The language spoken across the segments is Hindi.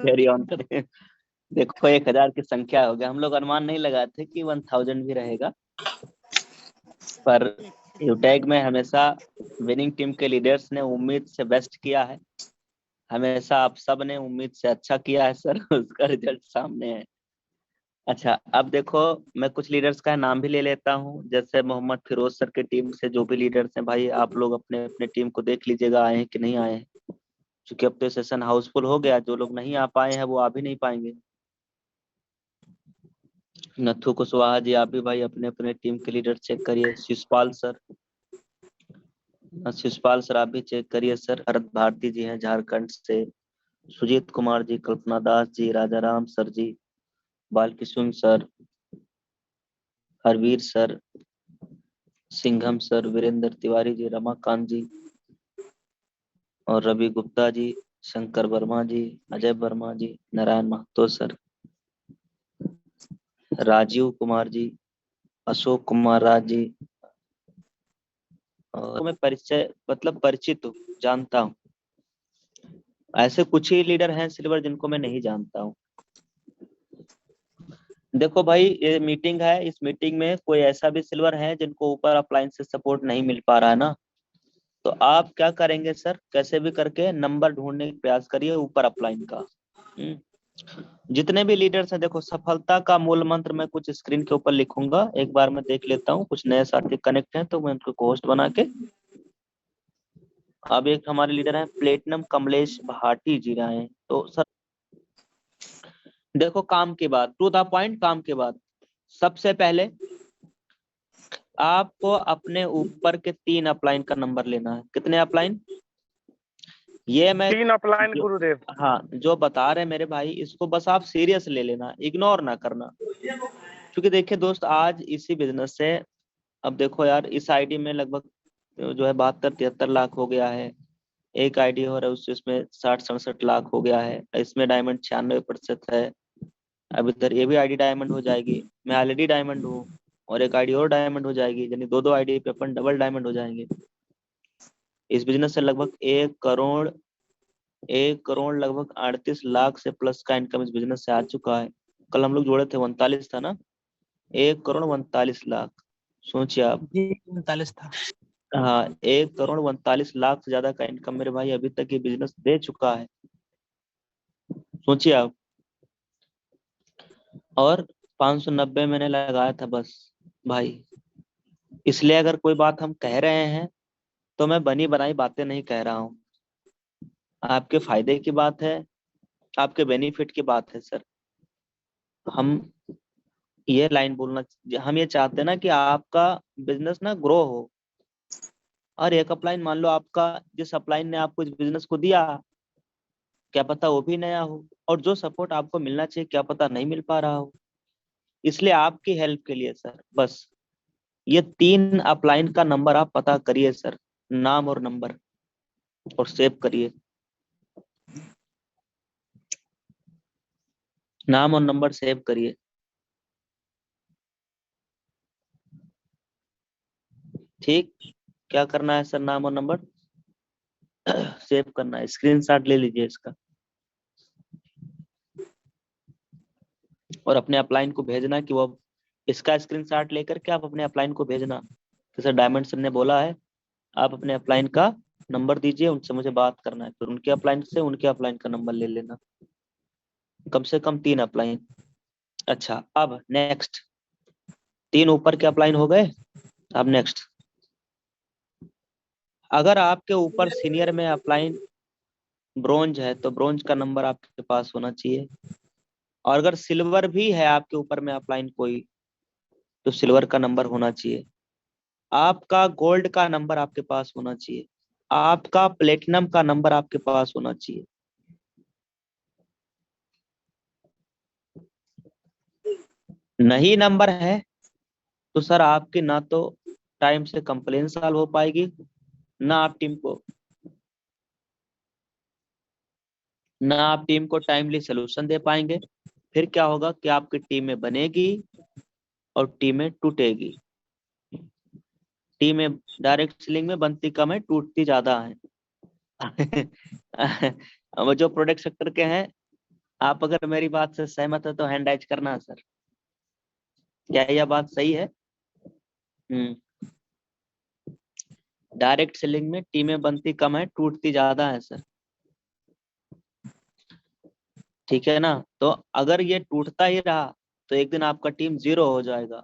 कैरी ऑन करें। देखो 1000 की संख्या हो गया, हम लोग अनुमान नहीं लगाए थे कि 1000 भी रहेगा, पर यूटैग में हमेशा विनिंग टीम के लीडर्स ने उम्मीद से बेस्ट किया है, हमेशा आप सब ने उम्मीद से अच्छा किया है सर। उसका रिजल्ट सामने है। अच्छा अब देखो, मैं कुछ लीडर्स का नाम भी ले लेता हूँ, जैसे मोहम्मद फिरोज सर की टीम से जो भी लीडर्स हैं भाई, आप लोग अपने अपने टीम को देख लीजिएगा आए हैं कि नहीं आए हैं, क्योंकि अब तो सेशन हाउसफुल हो गया, जो लोग नहीं आ पाए हैं वो आ भी नहीं पाएंगे। नथु कुशवाहा जी, आप भी भाई अपने अपने टीम के लीडर चेक करिए। शिषपाल सर, शिषपाल सर आप भी चेक करिए सर। हरत भारती जी हैं झारखंड से, Sujeet Kumar ji, Kalpana Das ji, Raja Ram sir ji, Balkishun sir, Harveer sir, Singham sir, Virendra Tiwari ji, Ramakant ji और रवि गुप्ता जी, शंकर वर्मा जी, अजय वर्मा जी, नारायण महतो सर, राजीव कुमार जी, अशोक कुमार राज जी, और मैं परिचय मतलब परिचित हूँ, जानता हूँ। ऐसे कुछ ही लीडर हैं सिल्वर जिनको मैं नहीं जानता हूँ। देखो भाई ये मीटिंग है, इस मीटिंग में कोई ऐसा भी सिल्वर है जिनको ऊपर अपलाइन से सपोर्ट नहीं मिल पा रहा है ना, तो आप क्या करेंगे सर, कैसे भी करके नंबर ढूंढने का प्रयास करिए ऊपर अपलाइन का। जितने भी लीडर्स हैं, देखो सफलता का मूल मंत्र मैं कुछ स्क्रीन के ऊपर लिखूंगा, एक बार मैं देख लेता हूँ, कुछ नए साथी कनेक्ट हैं तो मैं उनको होस्ट बना के। अब एक हमारे लीडर हैं प्लेटिनम कमलेश भाटी जी रहे हैं, तो सर देखो काम की बात, टू द पॉइंट, काम की बात। सबसे पहले आपको अपने ऊपर के 3 अपलाइन का नंबर लेना है। कितने अपलाइन? ये मैं 3 अपलाइन गुरुदेव। हाँ जो बता रहे हैं मेरे भाई, इसको बस आप सीरियस ले लेना, इग्नोर ना करना। क्योंकि देखिए दोस्त, आज इसी बिजनेस से, अब देखो यार इस आईडी में लगभग जो है 72-73 लाख हो गया है, एक आईडी हो रहा है उसमें 60-67 लाख हो गया है, इसमें डायमंड 96% है। अब इधर ये भी आईडी डायमंड हो जाएगी, मैं ऑलरेडी डायमंड हूँ, और एक आईडी और डायमंड हो जाएगी, यानी दो आईडी पे अपन डबल डायमंड हो जाएंगे। इस बिजनेस से लगभग 1 करोड़ लगभग 38 लाख से प्लस का इनकम इस बिजनेस से आ चुका है। कल हम लोग जोड़े थे 39 था ना, 1 करोड़ 39 लाख, सोचिए आप। जी 39 था। हाँ 1 करोड़ 39 लाख से ज्यादा का इनकम मेरे भाई अभी तक ये बिजनेस दे चुका है, सोचिए आप। और 590 मैंने लगाया था बस भाई। इसलिए अगर कोई बात हम कह रहे हैं तो मैं बनी बनाई बातें नहीं कह रहा हूँ, आपके फायदे की बात है, आपके बेनिफिट की बात है सर। हम ये लाइन बोलना, हम ये चाहते हैं ना कि आपका बिजनेस ना ग्रो हो। और एक अपलाइन मान लो आपका, जिस अपलाइन ने आपको इस बिजनेस को दिया, क्या पता वो भी नया हो, और जो सपोर्ट आपको मिलना चाहिए क्या पता नहीं मिल पा रहा हो। इसलिए आपकी हेल्प के लिए सर बस ये 3 अपलाइन का नंबर आप पता करिए सर, नाम और नंबर, और सेव करिए, नाम और नंबर सेव करिए। ठीक, क्या करना है सर, नाम और नंबर सेव करना है, स्क्रीनशॉट ले लीजिए इसका, और अपने अपलाइन को भेजना कि वो, इसका स्क्रीनशॉट लेकर के आप अपने अपलाइन को भेजना कि सर डायमंड सर ने बोला है आप अपने अपलाइन का नंबर दीजिए, उनसे मुझे बात करना है, फिर उनके अपलाइन से उनके अपलाइन का नंबर ले लेना, कम से कम 3 अपलाइन। अच्छा अब नेक्स्ट, 3 ऊपर के अपलाइन हो गए। अब नेक्स्ट, अगर आपके ऊपर सीनियर में अपलाइन ब्रोंज है तो ब्रोंज का नंबर आपके पास होना चाहिए, और अगर सिल्वर भी है आपके ऊपर में अपलाइन कोई, तो सिल्वर का नंबर होना चाहिए। आपका गोल्ड का नंबर आपके पास होना चाहिए, आपका प्लेटिनम का नंबर आपके पास होना चाहिए। नहीं नंबर है तो सर आपकी ना तो टाइम से कंप्लेन सॉल्व हो पाएगी, ना आप टीम को टाइमली सोल्यूशन दे पाएंगे। फिर क्या होगा कि आपकी टीमें बनेगी और टीमें टूटेगी। टीमें डायरेक्ट सेलिंग में बनती कम है, टूटती ज्यादा है। वो जो प्रोडक्ट सेक्टर के हैं आप अगर मेरी बात से सहमत है तो हैंड राइज करना सर। क्या यह बात सही है? हम्म। डायरेक्ट सेलिंग में टीमें बनती कम है, टूटती ज्यादा है सर। ठीक है ना? तो अगर ये टूटता ही रहा तो एक दिन आपका टीम जीरो हो जाएगा।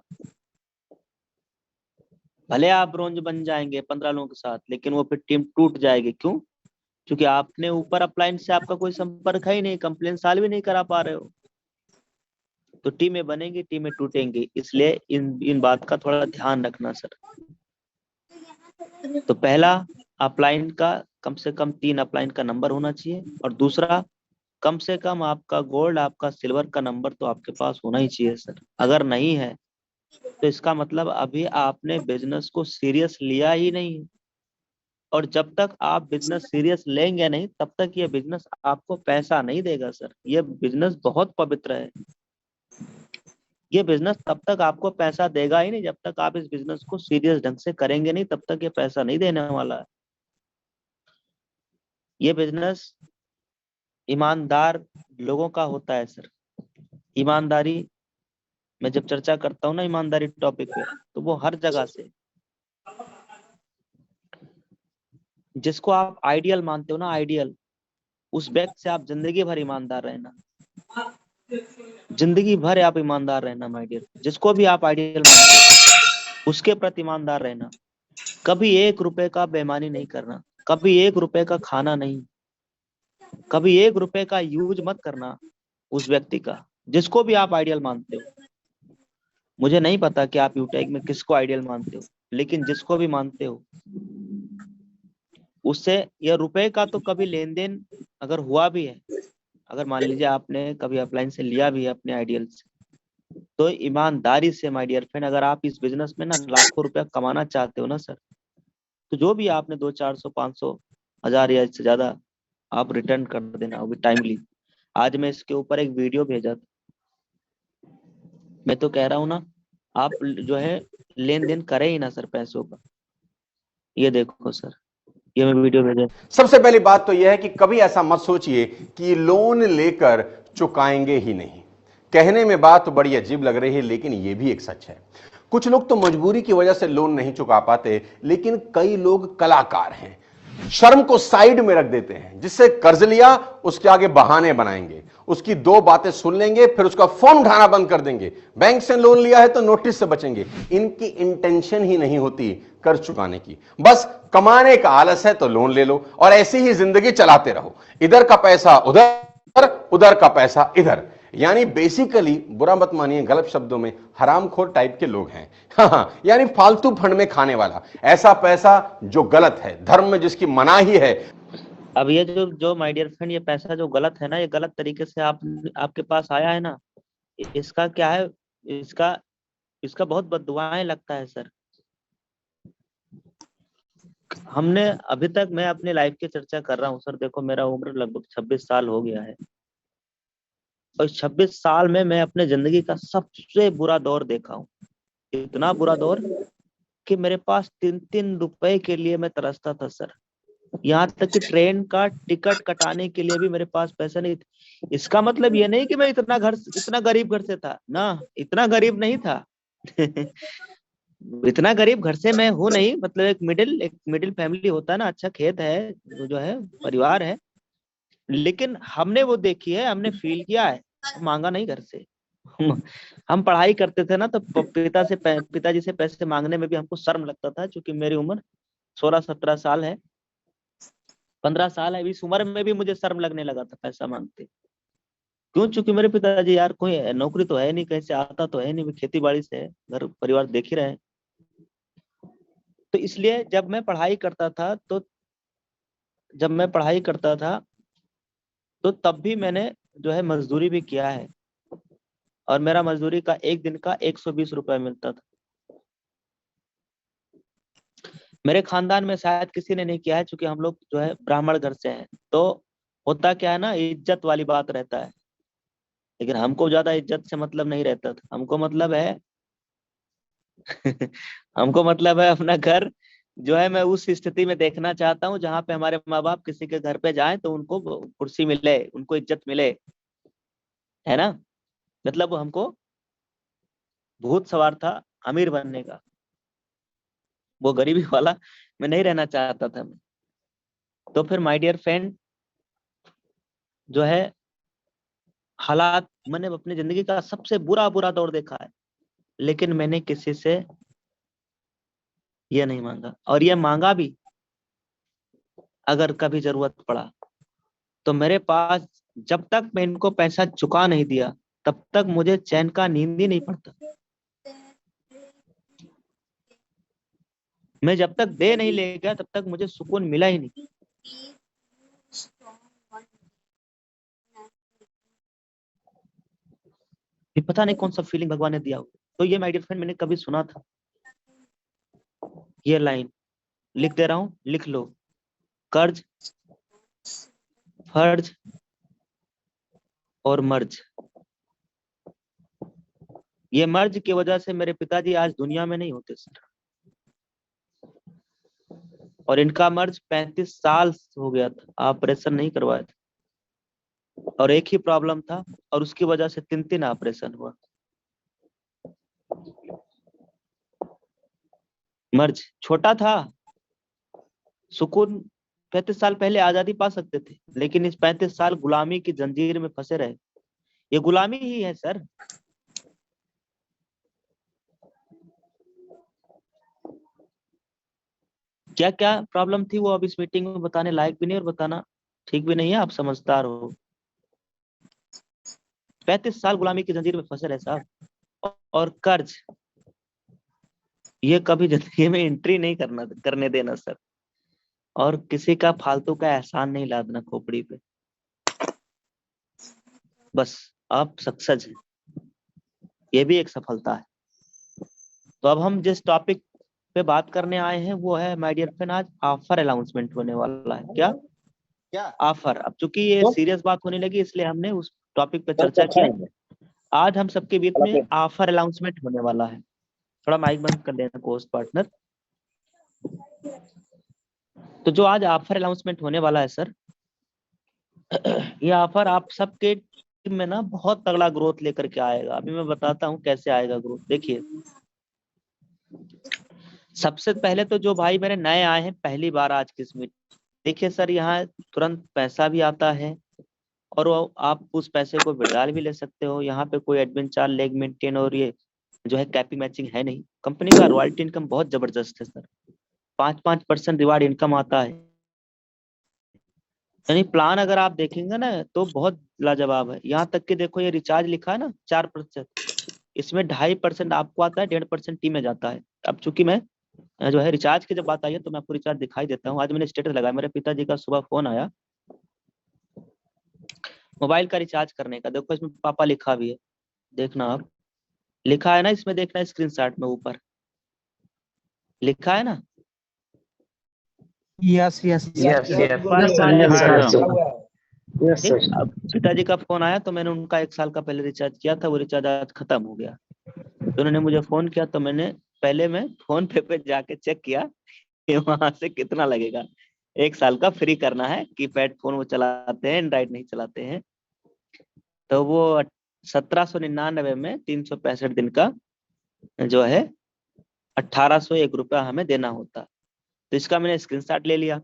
भले आप ब्रोंज बन जाएंगे 15 लोगों के साथ, लेकिन वो फिर टीम टूट जाएगी। क्यों? क्योंकि आपने ऊपर अपलाइन से आपका कोई संपर्क है ही नहीं, कंप्लेन सॉल्व भी नहीं करा पा रहे हो। तो टीमें बनेंगी, टीमें टूटेंगी। इसलिए इन इन बात का थोड़ा ध्यान रखना सर। तो पहला, अपलाइन का कम से कम 3 अपलाइन का नंबर होना चाहिए, और दूसरा, कम से कम आपका गोल्ड, आपका सिल्वर का नंबर तो आपके पास होना ही चाहिए सर। अगर नहीं है तो इसका मतलब अभी आपने बिजनेस को सीरियस लिया ही नहीं है। और जब तक आप बिजनेस सीरियस लेंगे नहीं, तब तक ये बिजनेस आपको पैसा नहीं देगा सर। ये बिजनेस बहुत पवित्र है। ये बिजनेस तब तक आपको पैसा देगा ही नहीं जब तक आप इस बिजनेस को सीरियस ढंग से करेंगे नहीं, तब तक ये पैसा नहीं देने वाला है। ये बिजनेस ईमानदार लोगों का होता है सर। ईमानदारी, मैं जब चर्चा करता हूँ ना ईमानदारी टॉपिक पे, तो वो हर जगह से, जिसको आप आइडियल मानते हो ना, आइडियल, उस व्यक्ति से आप जिंदगी भर ईमानदार रहना। जिंदगी भर आप ईमानदार रहना माय डियर। जिसको भी आप आइडियल मानते हो उसके प्रति ईमानदार रहना। कभी 1 रुपए का बेईमानी नहीं करना, कभी 1 रुपए का खाना नहीं, कभी 1 रुपए का यूज मत करना उस व्यक्ति का, जिसको भी आप आइडियल मानते हो। मुझे नहीं पता कि आप यूटेक में किसको आइडियल मानते हो, लेकिन जिसको भी मानते हो उससे यह रुपए का तो कभी लेन देन अगर हुआ भी है, अगर मान लीजिए आपने कभी अपलाइन से लिया भी है अपने आइडियल से, तो ईमानदारी से माय डियर फ्रेंड, अगर आप इस बिजनेस में ना लाखों रुपया कमाना चाहते हो ना सर, तो जो भी आपने 200, 400, 500, 1000 या इससे ज्यादा आप रिटर्न कर देना, वो भी टाइमली। आज मैं इसके ऊपर एक वीडियो भेजा था। मैं तो कह रहा हूँ ना, आप जो है लेन देन करें ही ना सर पैसों का। ये देखो सर, ये मैं वीडियो भेजा। सबसे पहली बात तो यह है कि कभी ऐसा मत सोचिए कि लोन लेकर चुकाएंगे ही नहीं। कहने में बात तो बड़ी अजीब लग रही है, लेकिन यह भी एक सच है। कुछ लोग तो मजबूरी की वजह से लोन नहीं चुका पाते, लेकिन कई लोग कलाकार हैं, शर्म को साइड में रख देते हैं। जिससे कर्ज लिया उसके आगे बहाने बनाएंगे, उसकी 2 बातें सुन लेंगे, फिर उसका फोन उठाना बंद कर देंगे। बैंक से लोन लिया है तो नोटिस से बचेंगे। इनकी इंटेंशन ही नहीं होती कर्ज चुकाने की, बस कमाने का आलस है तो लोन ले लो और ऐसी ही जिंदगी चलाते रहो। इधर का पैसा उधर, उधर का पैसा इधर। यानी बेसिकली, बुरा मत मानिए, गलत शब्दों में हरामखोर टाइप के लोग हैं। हाँ, यानी फालतू फंड में खाने वाला ऐसा पैसा जो गलत है, धर्म में जिसकी मनाही है। अब ये जो जो माय डियर फ्रेंड, ये पैसा जो गलत है ना, ये गलत तरीके से आपके पास आया है ना, इसका क्या है, इसका इसका बहुत बददुआएं लगता है सर। हमने अभी तक, मैं अपने लाइफ की चर्चा कर रहा हूँ सर, देखो मेरा उम्र लगभग 26 साल हो गया है, और 26 साल में मैं अपने जिंदगी का सबसे बुरा दौर देखा हूँ। इतना बुरा दौर कि मेरे पास 3-3 रुपए के लिए मैं तरसता था सर। यहाँ तक कि ट्रेन का टिकट कटाने के लिए भी मेरे पास पैसा नहीं था। इसका मतलब ये नहीं कि मैं इतना गरीब घर से था ना, इतना गरीब नहीं था। इतना गरीब घर से मैं हूं नहीं, मतलब एक मिडिल फैमिली होता है ना, अच्छा खेत है, जो है परिवार है। लेकिन हमने वो देखी है, हमने फील किया है, मांगा नहीं घर से। हम पढ़ाई करते थे ना, तो पिताजी से पैसे मांगने में भी हमको शर्म लगता था, क्योंकि मेरी उम्र 16-17 साल है, 15 साल है। इस उम्र में भी मुझे शर्म लगने लगा था पैसा मांगते। क्यों? चूंकि मेरे पिताजी, यार कोई नौकरी तो है नहीं, कहीं से आता तो है नहीं, खेती बाड़ी से है, घर परिवार देख ही रहे। तो इसलिए जब मैं पढ़ाई करता था तो तब भी मैंने जो है मजदूरी भी किया है, और मेरा मजदूरी का एक दिन का 120 रुपए मिलता था। मेरे खानदान में शायद किसी ने नहीं किया है, क्योंकि हम लोग जो है ब्राह्मण घर से हैं। तो होता क्या है ना, इज्जत वाली बात रहता है। लेकिन हमको ज्यादा इज्जत से मतलब नहीं रहता था, हमको मतलब है हमको मतलब है अपना घर जो है, मैं उस स्थिति में देखना चाहता हूँ जहाँ पे हमारे माँ बाप किसी के घर पे जाएं तो उनको कुर्सी मिले, उनको इज्जत मिले। है ना। मतलब वो हमको भूत सवार था अमीर बनने का, वो गरीबी वाला मैं नहीं रहना चाहता था मैं। तो फिर माय डियर फ्रेंड जो है, हालात, मैंने अपनी जिंदगी का सबसे बुरा बुरा दौर देखा है, लेकिन मैंने किसी से ये नहीं मांगा, और ये मांगा भी अगर कभी जरूरत पड़ा तो मेरे पास, जब तक मैं इनको पैसा चुका नहीं दिया तब तक मुझे चैन का नींद ही नहीं पड़ता। मैं जब तक दे नहीं ले गया तब तक मुझे सुकून मिला ही नहीं। ये पता नहीं कौन सा फीलिंग भगवान ने दिया हो। तो ये माय डियर फ्रेंड मैंने कभी सुना था, ये लाइन लिख दे रहा हूं, लिख लो। कर्ज, फर्ज और मर्ज, ये मर्ज की वजह से मेरे पिताजी आज दुनिया में नहीं होते सर। और इनका मर्ज 35 साल हो गया था, ऑपरेशन नहीं करवाया था, और एक ही प्रॉब्लम था, और उसकी वजह से 3 ऑपरेशन हुआ। मर्ज छोटा था, सुकून 35 साल पहले आजादी पा सकते थे, लेकिन इस 35 साल गुलामी की जंजीर में फंसे रहे। ये गुलामी ही है सर। क्या क्या प्रॉब्लम थी वो अब इस मीटिंग में बताने लायक भी नहीं, और बताना ठीक भी नहीं है, आप समझदार हो। 35 साल गुलामी की जंजीर में फंसे रहे साहब। और कर्ज, ये कभी जिंदगी में एंट्री नहीं करने देना सर। और किसी का फालतू का एहसान नहीं लादना खोपड़ी पे। बस आप सक्सेस हैं, ये भी एक सफलता है। तो अब हम जिस टॉपिक पे बात करने आए हैं वो है माय डियर फ्रेंड, आज ऑफर अनाउंसमेंट होने वाला है। क्या क्या? ऑफर? अब चूंकि ये सीरियस बात होने लगी इसलिए हमने उस टॉपिक पे चर्चा किया। आज हम सबके बीच में ऑफर अनाउंसमेंट होने वाला है। थोड़ा माइक बंद कर लेना कोस्ट पार्टनर। तो जो आज ऑफर अनाउंसमेंट होने वाला है सर, ये ऑफर आप सबके टीम में ना बहुत तगड़ा ग्रोथ लेकर के आएगा। अभी मैं बताता हूँ कैसे आएगा ग्रोथ। देखिए, सबसे पहले तो जो भाई मेरे नए आए हैं पहली बार आज की इस मीटिंग, देखिए सर, यहाँ तुरंत पैसा भी आता है, और वो आप उस पैसे को विड्रॉल भी ले सकते हो। यहाँ पे कोई एडमिन चार्ज, लेग मेंटेन और ये जो है कैपी मैचिंग है नहीं। कंपनी का रॉयल्टी इनकम बहुत जबरदस्त है सर, 5% रिवार्ड इनकम आता है। यानी प्लान अगर आप देखेंगे ना तो बहुत लाजवाब है। यहाँ तक कि देखो, ये रिचार्ज लिखा है ना 4%, इसमें 2.5% आपको आता है, 1.5% टीम में जाता है। अब चूंकि मैं जो है रिचार्ज की जब बात आई है तो मैं आपको रिचार्ज दिखाई देता हूँ। आज मैंने स्टेटस लगाया, मेरे पिताजी का सुबह फोन आया मोबाइल का रिचार्ज करने का। देखो इसमें पापा लिखा भी है, देखना आप, लिखा है ना इसमें, देखना स्क्रीनशॉट में ऊपर लिखा है ना। Yes yes yes yes papa recharge yes ठीक। सर। अब पिताजी का फोन आया तो मैंने उनका 1 साल का पहले रिचार्ज किया था, वो रिचार्ज आज खत्म हो गया। तो उन्होंने मुझे फोन किया तो मैंने पहले मैं फोन पे जाके चेक किया कि वहां से कितना लगेगा। 1 साल का फ्री करना है, कीपैड फोन वो चलाते हैं, एंड्रॉइड नहीं चलाते हैं। तो वो 1799 में 365 दिन का जो है 1801 रुपया हमें देना होता। तो इसका मैंने स्क्रीनशॉट ले लिया।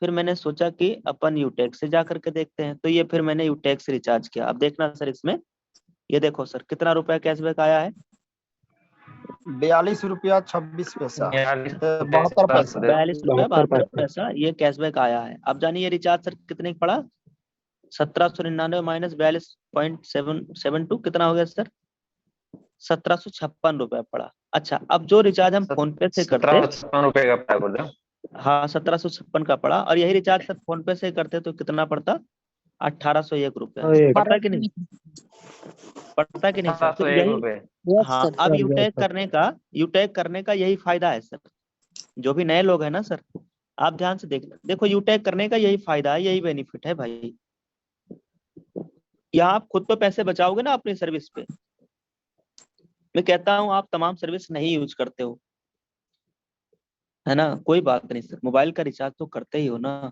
फिर मैंने सोचा कि अपन यूटेक्स से जा करके देखते हैं, तो ये फिर मैंने यूटेक्स से रिचार्ज किया। अब देखना सर इसमें, ये देखो सर कितना रुपया कैशबैक आया है। 42 रुपया 26 पैसा, 72 पैसा। 42 रुपया 72 पैसा ये कैशबैक आया है। अब जानिए ये रिचार्ज सर कितने का पड़ा। 1799 माइनस 42.772 कितना हो गया सर, 1756 रुपया पड़ा। अच्छा, अब जो रिचार्ज हम फोन पे से करते, 1756 रुपए का बोल रहे हो? हाँ 1756 का पड़ा, और यही रिचार्ज सर फोन पे से करते तो कितना पड़ता, 1801 रुपया। पड़ता कि नहीं, पड़ता कि नहीं सर। तो 1701 यही, रुपए। हाँ, अब यूटेक करने का यही फायदा है सर। जो भी नए लोग हैं ना सर, आप ध्यान से देखना, देखो यूटेक करने का यही फायदा है, यही बेनिफिट है भाई। यहाँ आप खुद तो पैसे बचाओगे ना अपनी सर्विस पे। मैं कहता हूँ आप तमाम सर्विस नहीं यूज करते हो, है ना, कोई बात नहीं सर, मोबाइल का रिचार्ज तो करते ही हो ना।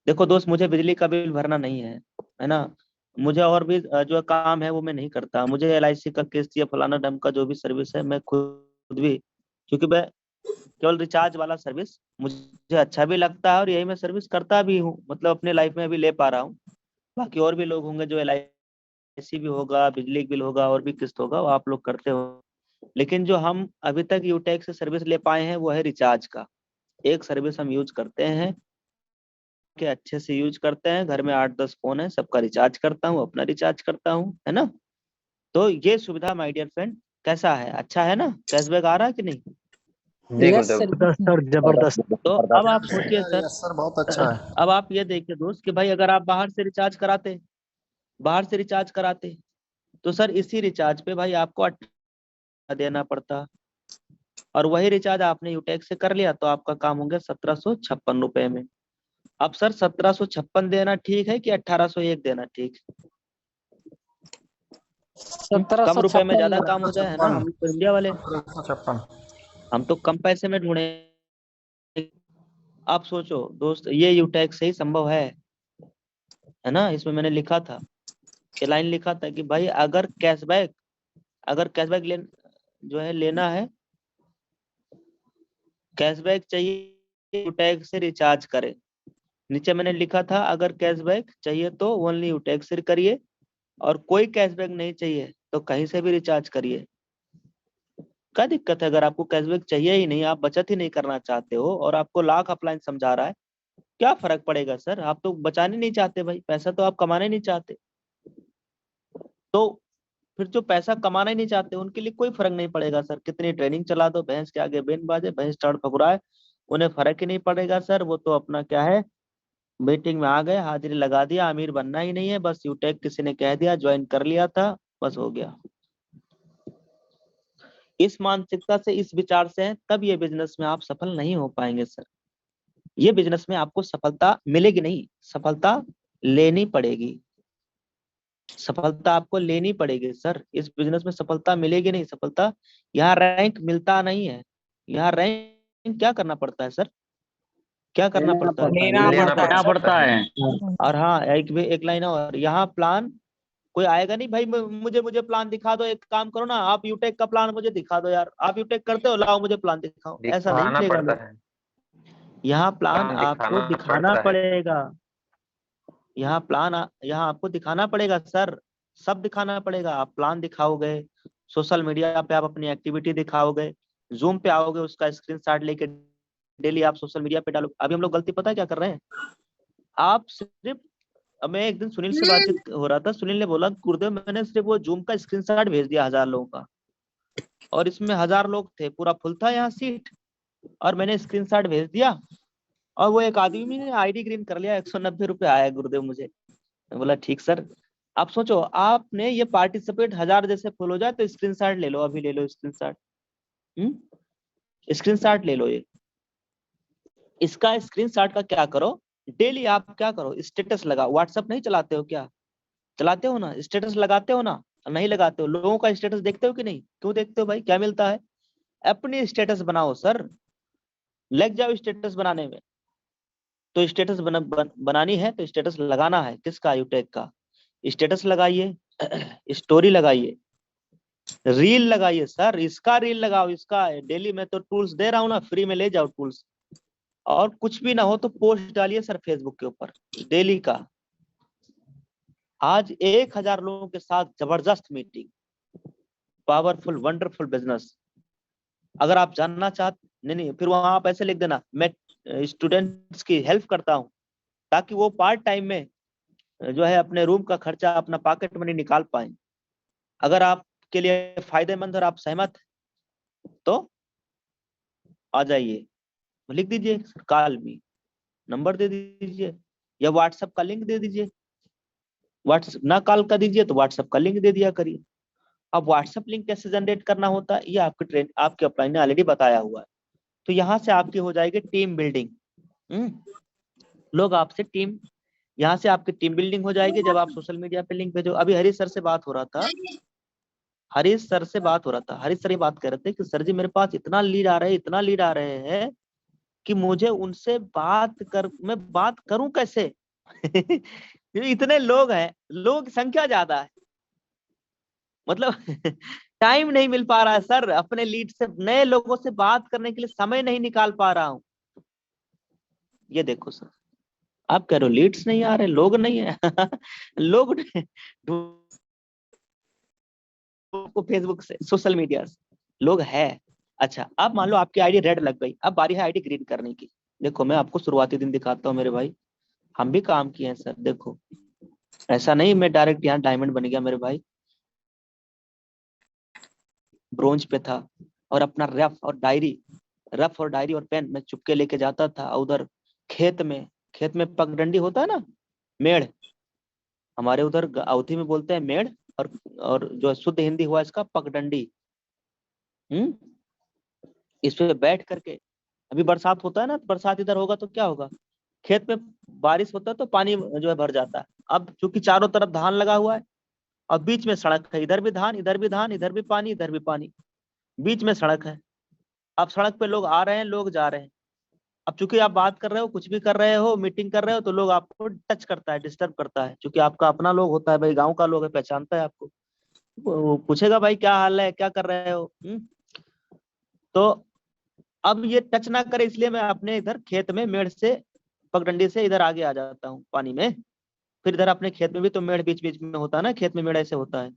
देखो दोस्त, मुझे बिजली का बिल भरना नहीं है ना, मुझे और भी जो काम है वो मैं नहीं करता। मुझे LIC का किस्त या फलाना डम का जो भी सर्विस है मैं खुद भी, क्योंकि मैं केवल रिचार्ज वाला सर्विस मुझे अच्छा भी लगता है और यही मैं सर्विस करता भी हूँ, मतलब अपने लाइफ में अभी ले पा रहा हूँ। बाकी और भी लोग होंगे जो LIC भी होगा, बिजली बिल होगा और भी किस्त होगा, वो आप लोग करते हो। लेकिन जो हम अभी तक यूटेक से सर्विस ले पाए हैं वो है रिचार्ज का। एक सर्विस हम यूज करते हैं कि अच्छे से यूज करते हैं, घर में 8-10 फोन है, सबका रिचार्ज करता हूँ, अपना रिचार्ज करता हूँ, है ना। तो ये सुविधा माय डियर फ्रेंड कैसा है, अच्छा है ना, कैशबैक आ रहा है कि नहीं। जी यस गुरुदेव। सर, जबरदस्त सर, जबरदस्त। तो अब आप सोचिए सर, यस सर, बहुत अच्छा है। अब आप ये देखिए दोस्त कि भाई अगर आप बाहर से रिचार्ज कराते तो सर इसी रिचार्ज पे भाई आपको 18 देना पड़ता, और वही रिचार्ज आपने यूटेक से कर लिया तो आपका काम हो गया 1756 रुपए में। अब सर 1756 देना ठीक है कि 1801 देना ठीक है? कम रुपए में 1756, ज्यादा काम हो जाए, है ना, 1756, हम तो इंडिया वाले, 1756। हम तो कम पैसे में ढूंढे। आप सोचो दोस्त, ये यूटेक से ही संभव है ना। इसमें मैंने लिखा था, ये लाइन लिखा था कि भाई अगर कैशबैक जो है लेना है, कैशबैक चाहिए यूटेक से रिचार्ज करें। नीचे मैंने लिखा था अगर कैशबैक चाहिए तो ओनली यूटेक से करिए, और कोई कैशबैक नहीं चाहिए तो कहीं से भी रिचार्ज करिए। क्या दिक्कत है, अगर आपको कैशबैक चाहिए ही नहीं, आप बचत ही नहीं करना चाहते हो और आपको लाख अपलाइन समझा रहा है, क्या फर्क पड़ेगा सर। आप तो बचाने नहीं चाहते भाई, पैसा तो आप कमाने नहीं चाहते, तो फिर जो पैसा कमाना ही नहीं चाहते उनके लिए कोई फर्क नहीं पड़ेगा सर। कितनी ट्रेनिंग चला दो, भैंस के आगे बेन बाजे, भैंस टाड़ फकुराए, उन्हें फर्क ही नहीं पड़ेगा सर। वो तो अपना क्या है, मीटिंग में आ गए, हाजिरी लगा दिया, अमीर बनना ही नहीं है, बस यूटेक किसी ने कह दिया, ज्वाइन कर लिया था, बस हो गया। इस मानसिकता से, इस विचार से है, तब ये बिजनेस में आप सफल नहीं हो पाएंगे सर। ये बिजनेस में आपको सफलता मिलेगी नहीं, सफलता लेनी पड़ेगी, सफलता आपको लेनी पड़ेगी सर। इस बिजनेस में सफलता मिलेगी नहीं, सफलता, यहाँ रैंक मिलता नहीं है। यहाँ रैंक क्या करना पड़ता है सर, क्या करना पड़ता है, लेना पड़ता है। और हाँ एक लाइन और, यहाँ प्लान कोई आएगा नहीं भाई, मुझे मुझे प्लान दिखा दो, एक काम करो ना, आप यूटेक का प्लान मुझे दिखा दो यार, आप यूटेक करते हो, लाओ मुझे प्लान दिखाओ, ऐसा नहीं दिखाना मिलेगा पड़ता लोग। है। यहाँ प्लान काम आपको दिखाना दिखाना पड़ता है। पड़ेगा, यहाँ आपको दिखाना पड़ेगा सर, सब दिखाना पड़ेगा। आप प्लान दिखाओगे, सोशल मीडिया पे आप अपनी एक्टिविटी दिखाओगे, जूम पे आओगे, उसका स्क्रीनशॉट लेके डेली आप सोशल मीडिया पे डालो। अभी हम लोग गलती पता है क्या कर रहे हैं, आप सिर्फ, अब मैं एक दिन सुनील से बातचीत हो रहा था, सुनील ने बोला गुरुदेव मैंने सिर्फ वो जूम का स्क्रीनशॉट भेज दिया 1000 लोगों का, और इसमें 1000 लोग थे, पूरा फुल था यहाँ सीट, और मैंने स्क्रीनशॉट भेज दिया, और वो एक आदमी ने ID ग्रीन कर लिया, 190 रुपये आया गुरुदेव मुझे। मैं बोला ठीक सर। आप सोचो, आपने ये पार्टिसिपेट 1000 जैसे फुल हो जाए तो स्क्रीनशॉट ले लो, अभी ले लो स्क्रीनशॉट, स्क्रीनशॉट ले लो। ये इसका स्क्रीनशॉट का क्या करो, डेली आप क्या करो, स्टेटस लगाओ। व्हाट्सएप नहीं चलाते हो क्या, चलाते हो ना, स्टेटस लगाते हो ना, नहीं लगाते हो, लोगों का स्टेटस देखते हो कि नहीं, क्यों देखते हो भाई, क्या मिलता है, अपनी स्टेटस बनाओ सर, लग जाओ स्टेटस बनाने में। तो स्टेटस बनानी है तो स्टेटस लगाना है, किसका, यूटेक का। स्टेटस लगाइए, स्टोरी लगाइए, रील लगाइए सर, इसका रील लगाओ, इसका डेली में तो टूल्स दे रहा हूँ ना, फ्री में ले जाओ टूल्स, और कुछ भी ना हो तो पोस्ट डालिए सर फेसबुक के ऊपर डेली का। आज 1000 लोगों के साथ जबरदस्त मीटिंग, पावरफुल वंडरफुल बिजनेस। अगर आप जानना चाहते, नहीं फिर वहां आप ऐसे लिख देना, मैं स्टूडेंट्स की हेल्प करता हूँ, ताकि वो पार्ट टाइम में जो है अपने रूम का खर्चा, अपना पॉकेट मनी निकाल पाए। अगर आपके लिए फायदेमंद और आप सहमत तो आ जाइए, लिख दीजिए कॉल मी, नंबर दे दीजिए, या व्हाट्सएप का लिंक दे दीजिए। व्हाट्सएप ना कॉल कर दीजिए तो व्हाट्सएप का लिंक दे दिया करिए। अब व्हाट्सएप लिंक कैसे जनरेट करना होता है, ये आपके अपलाइन ने ऑलरेडी बताया हुआ है। तो यहाँ से आपकी हो जाएगी टीम बिल्डिंग, लोग आपसे टीम, यहाँ से आपकी टीम बिल्डिंग हो जाएगी जब आप सोशल मीडिया पे लिंक भेजो। अभी हरीश सर से बात हो रहा था, हरीश सर ये बात कर रहे थे कि सर जी मेरे पास इतना लीड आ रहे हैं, इतना लीड आ रहे हैं कि मुझे उनसे मैं बात करूं कैसे इतने लोग हैं, लोगों की संख्या ज्यादा है, मतलब टाइम नहीं मिल पा रहा है सर, अपने लीड से नए लोगों से बात करने के लिए समय नहीं निकाल पा रहा हूँ। ये देखो सर, आप कह रहे हो लीड्स नहीं आ रहे, लोग नहीं है लोग को फेसबुक से, सोशल मीडिया से लोग है। अच्छा, अब मान लो आपकी आईडी रेड लग गई, अब बारी है आईडी ग्रीन करने की। देखो मैं आपको शुरुआती दिन दिखाता हूँ मेरे भाई, हम भी काम किए हैं सर। देखो ऐसा नहीं मैं डायरेक्ट यहाँ डायमंड बन गया मेरे भाई, ब्रोंज पे था, और अपना रफ और डायरी और पेन मैं चुपके लेके जाता था उधर खेत में पगडंडी होता है ना, मेड़, हमारे उधर अवधी में बोलते हैं मेड़, और जो शुद्ध हिंदी हुआ इसका पगडंडी। हम्म, इस पे बैठ करके, अभी बरसात होता है ना, बरसात इधर होगा तो क्या होगा, खेत में बारिश होता है तो पानी जो है भर जाता है। अब चूंकि चारों तरफ धान लगा हुआ है और बीच में सड़क है, इधर भी धान, इधर भी धान, इधर भी पानी, इधर भी पानी, बीच में सड़क है। अब सड़क पे लोग आ रहे हैं, लोग जा रहे हैं। अब चूंकि आप बात कर रहे हो, कुछ भी कर रहे हो, मीटिंग कर रहे हो, तो लोग आपको टच करता है, डिस्टर्ब करता है, क्योंकि आपका अपना लोग होता है भाई, गांव का लोग है, पहचानता है आपको, वो पूछेगा भाई क्या हाल है, क्या कर रहे हो। तो अब ये टच ना करे, इसलिए मैं अपने इधर खेत में मेड़ से, पगडंडी से इधर आगे आ जाता हूँ पानी में। फिर इधर अपने खेत में भी तो मेड़ बीच बीच में होता है ना, खेत में मेड़ ऐसे होता है,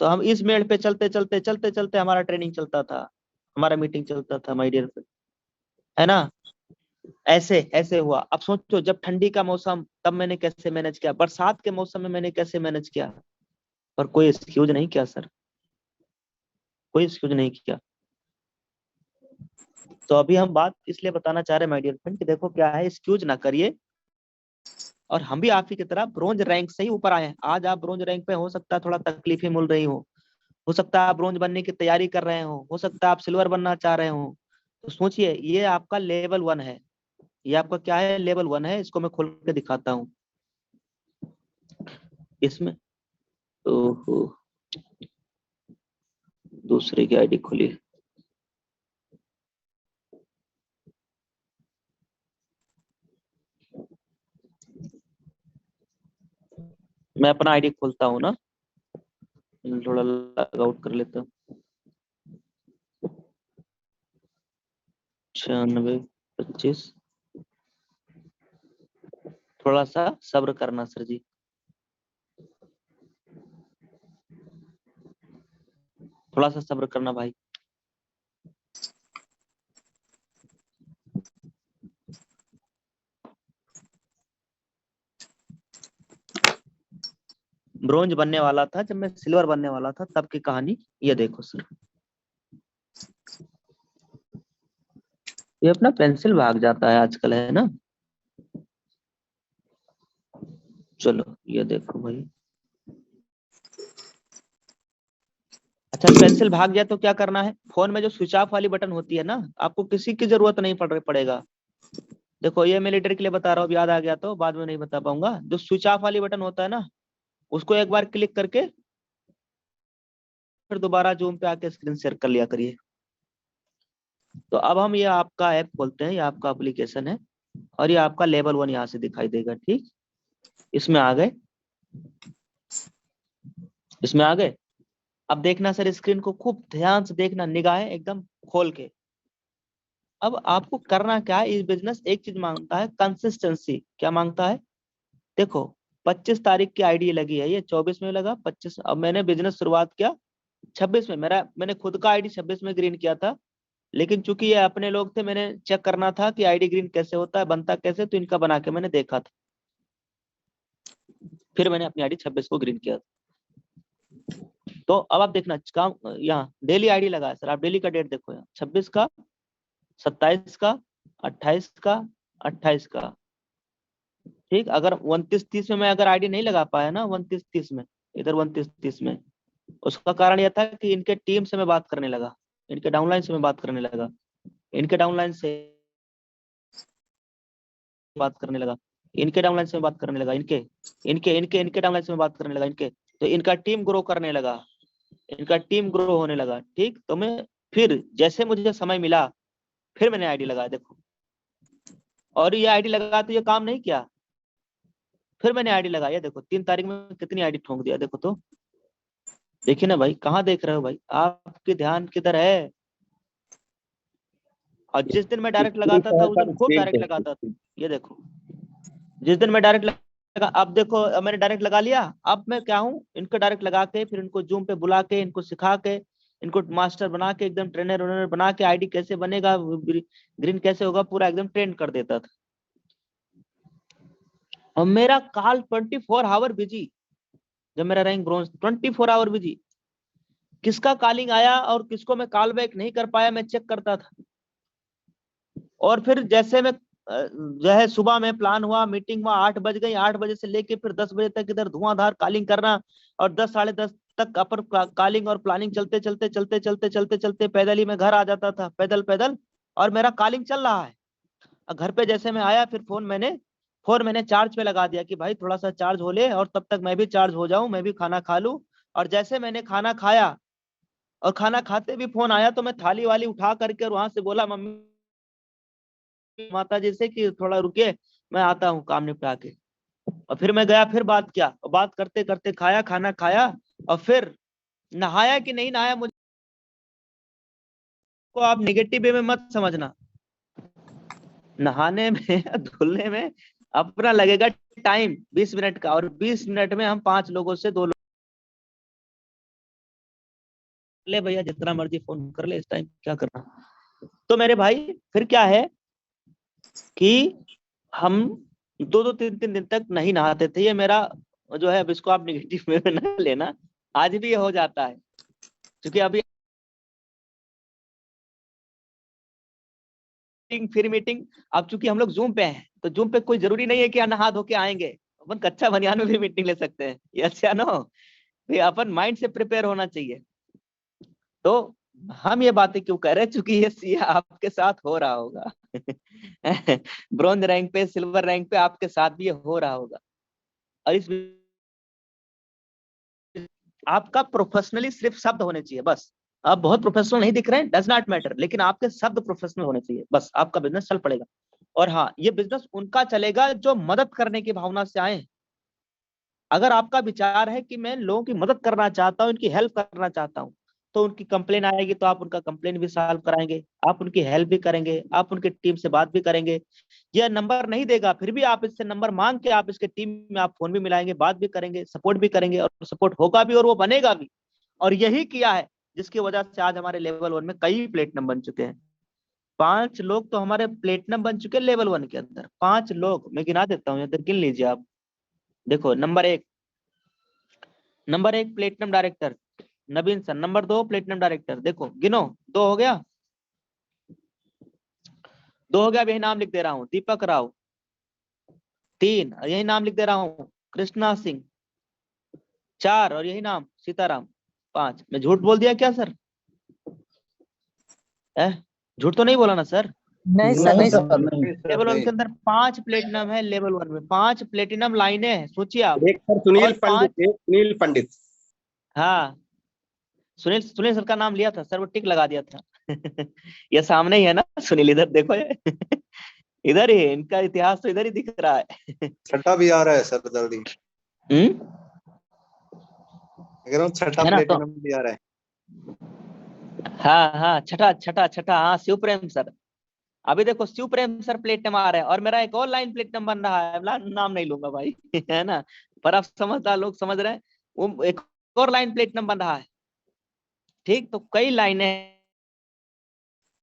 तो हम इस मेड़ पे चलते चलते चलते चलते हमारा ट्रेनिंग चलता था, हमारा मीटिंग चलता था माय डियर, है ना। ऐसे ऐसे हुआ। अब सोचो जब ठंडी का मौसम, तब मैंने कैसे मैनेज किया, बरसात के मौसम में मैंने कैसे मैनेज किया, पर कोई एक्सक्यूज नहीं किया सर, कोई एक्सक्यूज नहीं किया। तो अभी हम बात इसलिए बताना चाह रहे हैं माय डियर फ्रेंड कि देखो क्या है, एक्सक्यूज ना करिए, और हम भी आप ही की तरह ब्रोंज रैंक से ही ऊपर आए हैं। आज आप ब्रोंज रैंक पे, हो सकता है थोड़ा तकलीफें मिल रही हो सकता है आप ब्रोंज बनने की तैयारी कर रहे हो सकता है आप सिल्वर बनना चाह रहे हो। तो सोचिए ये आपका लेवल 1 है, ये आपका क्या है, लेवल 1 है। इसको मैं खोल के दिखाता हूँ इसमें। ओहो, दूसरे की आईडी खुली, मैं अपना आईडी खोलता हूँ ना, थोड़ा लॉग आउट कर लेता हूँ। 9625, थोड़ा सा सब्र करना सर जी, थोड़ा सा सब्र करना भाई। ब्रोंज बनने वाला था, जब मैं सिल्वर बनने वाला था तब की कहानी ये देखो सर। ये अपना पेंसिल भाग जाता है आजकल, है ना। चलो ये देखो भाई, अच्छा पेंसिल भाग गया तो क्या करना है, फोन में जो स्विच ऑफ वाली बटन होती है ना, आपको किसी की जरूरत नहीं पड़ेगा। देखो ये मिलिट्री के लिए बता रहा हूँ, याद आ गया तो बाद में नहीं बता पाऊंगा। जो स्विच ऑफ वाली बटन होता है ना, उसको एक बार क्लिक करके फिर दोबारा जूम पे आके स्क्रीन शेयर कर लिया करिए। तो अब हम ये आपका ऐप खोलते हैं, ये आपका एप्लीकेशन है, और ये आपका लेवल 1 यहाँ से दिखाई देगा, ठीक। इसमें आ गए, इसमें आ गए। अब देखना सर, स्क्रीन को खूब ध्यान से देखना, निगाहें एकदम खोल के। अब आपको करना क्या है, इस बिजनेस एक चीज मांगता है, कंसिस्टेंसी। क्या मांगता है, देखो 25 तारीख की आईडी लगी है, ये 24 में लगा 25। अब मैंने बिजनेस शुरुआत किया 26 में, मैंने खुद का आईडी 26 में ग्रीन किया था, लेकिन चूंकि ये अपने लोग थे, मैंने चेक करना था कि आईडी ग्रीन कैसे होता है, बनता कैसे, तो इनका बना के मैंने देखा था, फिर मैंने अपनी आईडी 26 को ग्रीन किया था। तो अब आप देखना काम, यहाँ डेली आईडी लगा है सर, आप डेली का डेट देखो, यहाँ 26 का, 27 का, 28 का, 28 का, ठीक। अगर 29-30 में मैं अगर आईडी नहीं लगा पाया ना, 29-30 में, इधर 29-30 में, उसका कारण यह था कि इनके टीम से मैं बात करने लगा, इनके डाउनलाइन से मैं बात करने लगा, इनके डाउनलाइन से बात करने लगा, इनके डाउनलाइन से बात करने लगा, इनके इनके इनके इनके डाउनलाइन से बात करने लगा, इनके। तो इनका टीम ग्रो करने लगा, इनका टीम ग्रो होने लगा, ठीक। तो मैं फिर जैसे मुझे समय मिला, फिर मैंने आईडी लगाया, देखो। और ये आईडी लगा तो ये काम नहीं किया, फिर मैंने आईडी लगाई है, देखो 3 तारीख में कितनी आईडी ठोक दिया, देखो तो, देखिए ना भाई, कहाँ देख रहे हो भाई, आपके ध्यान किधर है। और जिस दिन मैं डायरेक्ट लगाता था उस दिन खूब डायरेक्ट लगाता था, ये देखो, जिस दिन मैं डायरेक्ट लगा, अब देखो अब मैंने डायरेक्ट लगा लिया, अब मैं क्या हूँ, इनको डायरेक्ट लगा के फिर इनको जूम पे बुला के इनको सिखा के इनको मास्टर बना के एकदम ट्रेनर व्रेनर बना के आईडी कैसे बनेगा, ग्रीन कैसे होगा, पूरा एकदम ट्रेन कर देता था। और मेरा कॉल 24 आवर बिजी, जब मेरा रैंक ब्रॉन्ज 24 आवर बिजी, किसका कॉलिंग आया और किसको मैं कॉल बैक नहीं कर पाया मैं चेक करता था। और फिर जैसे मैं जो है सुबह में प्लान हुआ, मीटिंग हुआ, 8 बज गई, 8 बजे से लेके फिर 10 बजे तक इधर धुआंधार कॉलिंग करना, और 10 साढ़े 10 तक अपर कॉलिंग और प्लानिंग चलते चलते चलते चलते चलते चलते पैदल ही मैं घर आ जाता था, पैदल पैदल, और मेरा कॉलिंग चल रहा है। घर पे जैसे मैं आया फिर फोन मैंने चार्ज पे लगा दिया कि भाई थोड़ा सा चार्ज हो ले और तब तक मैं भी चार्ज हो जाऊं, मैं भी खाना खा लूं। और जैसे मैंने खाना खाया और खाना खाते भी फोन आया तो मैं थाली वाली उठा करके और वहां से बोला मम्मी माता जी से कि थोड़ा रुकिए मैं आता हूँ काम निपटा के। और फिर मैं गया, फिर बात किया, और बात करते करते खाया, खाना खाया, और फिर नहाया कि नहीं नहाया मुझको आप निगेटिव वे में मत समझना, नहाने में धुलने में अपना लगेगा टाइम 20 मिनट का, और 20 मिनट में हम 5 लोगों से 2 लोग, ले भैया जितना मर्जी फोन कर ले, इस टाइम क्या करना। तो मेरे भाई फिर क्या है कि हम 2-2 3-3 दिन तक नहीं नहाते थे, ये मेरा जो है, अब इसको आप निगेटिव में ना लेना, आज भी ये हो जाता है, क्योंकि अभी फिर मीटिंग, अब चूंकि हम लोग जूम पे हैं तो जूम पे कोई जरूरी नहीं है कि नहा धो के आएंगे, अपन कच्चा बनियान में भी मीटिंग ले सकते हैं, ये अच्छा नो, ये अपन माइंड से प्रिपेयर होना चाहिए। तो हम ये बातें क्यों कह रहे हैं, चूंकि ये आपके साथ हो रहा होगा ब्रॉन्ज रैंक पे, सिल्वर रैंक पे आपके साथ भी ये हो रहा होगा। और इस आपका प्रोफेशनली सिर्फ शब्द होने चाहिए बस, आप बहुत प्रोफेशनल नहीं दिख रहे हैं, डज नॉट मैटर, लेकिन आपके शब्द प्रोफेशनल होने चाहिए, बस आपका बिजनेस चल पड़ेगा। और हाँ, ये बिजनेस उनका चलेगा जो मदद करने की भावना से आए। अगर आपका विचार है कि मैं लोगों की मदद करना चाहता हूँ, इनकी हेल्प करना चाहता हूँ, तो उनकी कंप्लेन आएगी तो आप उनका कंप्लेन भी सॉल्व कराएंगे, आप उनकी हेल्प भी करेंगे, आप उनकी टीम से बात भी करेंगे। यह नंबर नहीं देगा फिर भी आप इससे नंबर मांग के आप इसके टीम में आप फोन भी मिलाएंगे, बात भी करेंगे, सपोर्ट भी करेंगे, और सपोर्ट होगा भी और वो बनेगा भी। और यही किया है जिसकी वजह से आज हमारे लेवल 1 में कई प्लेटिनम बन चुके हैं। 5 लोग तो हमारे प्लेटिनम बन चुके हैं लेवल 1 के अंदर, 5 लोग मैं गिना देता हूँ, गिन लीजिए आप। देखो, नंबर 1 प्लेटिनम डायरेक्टर नवीन सर, नंबर 2 प्लेटिनम डायरेक्टर, देखो गिनो, 2 हो गया, 2 हो गया, अब यही नाम लिख दे रहा हूँ, दीपक राव। 3 यही नाम लिख दे रहा हूँ, कृष्णा सिंह। 4 और यही नाम, सीताराम। 5, मैं झूठ बोल दिया क्या सर? झूठ तो नहीं बोला ना सर? नहीं सर, नहीं सर। लेवल 1 के अंदर 5 प्लेटिनम है, लेवल 1 में 5 प्लेटिनम लाइनें हैं, सोचिए आप। एक सर सुनील और पंडित, एक सुनील पंडित। हाँ, सुनील सर का नाम लिया था सर, वो टिक लगा दिया था ये सामने ही है ना सुनील, इधर देखो ये इधर ही इनका इतिहास तो इधर ही दिख रहा है छठा भी आ रहा है सर जल्दी, अगर हम छठा है ना, तो प्लेटिनम भी आ रहा है। हाँ छठा, हाँ शिव प्रेम सर। अभी देखो शिव प्रेम सर प्लेटिनम आ रहा है, और मेरा एक और लाइन प्लेटिनम बन रहा है, नाम नहीं लूंगा भाई है ना, पर आप समझदार लोग समझ रहे हैं, वो एक और लाइन प्लेटिनम बन रहा है। ठीक, तो कई लाइनें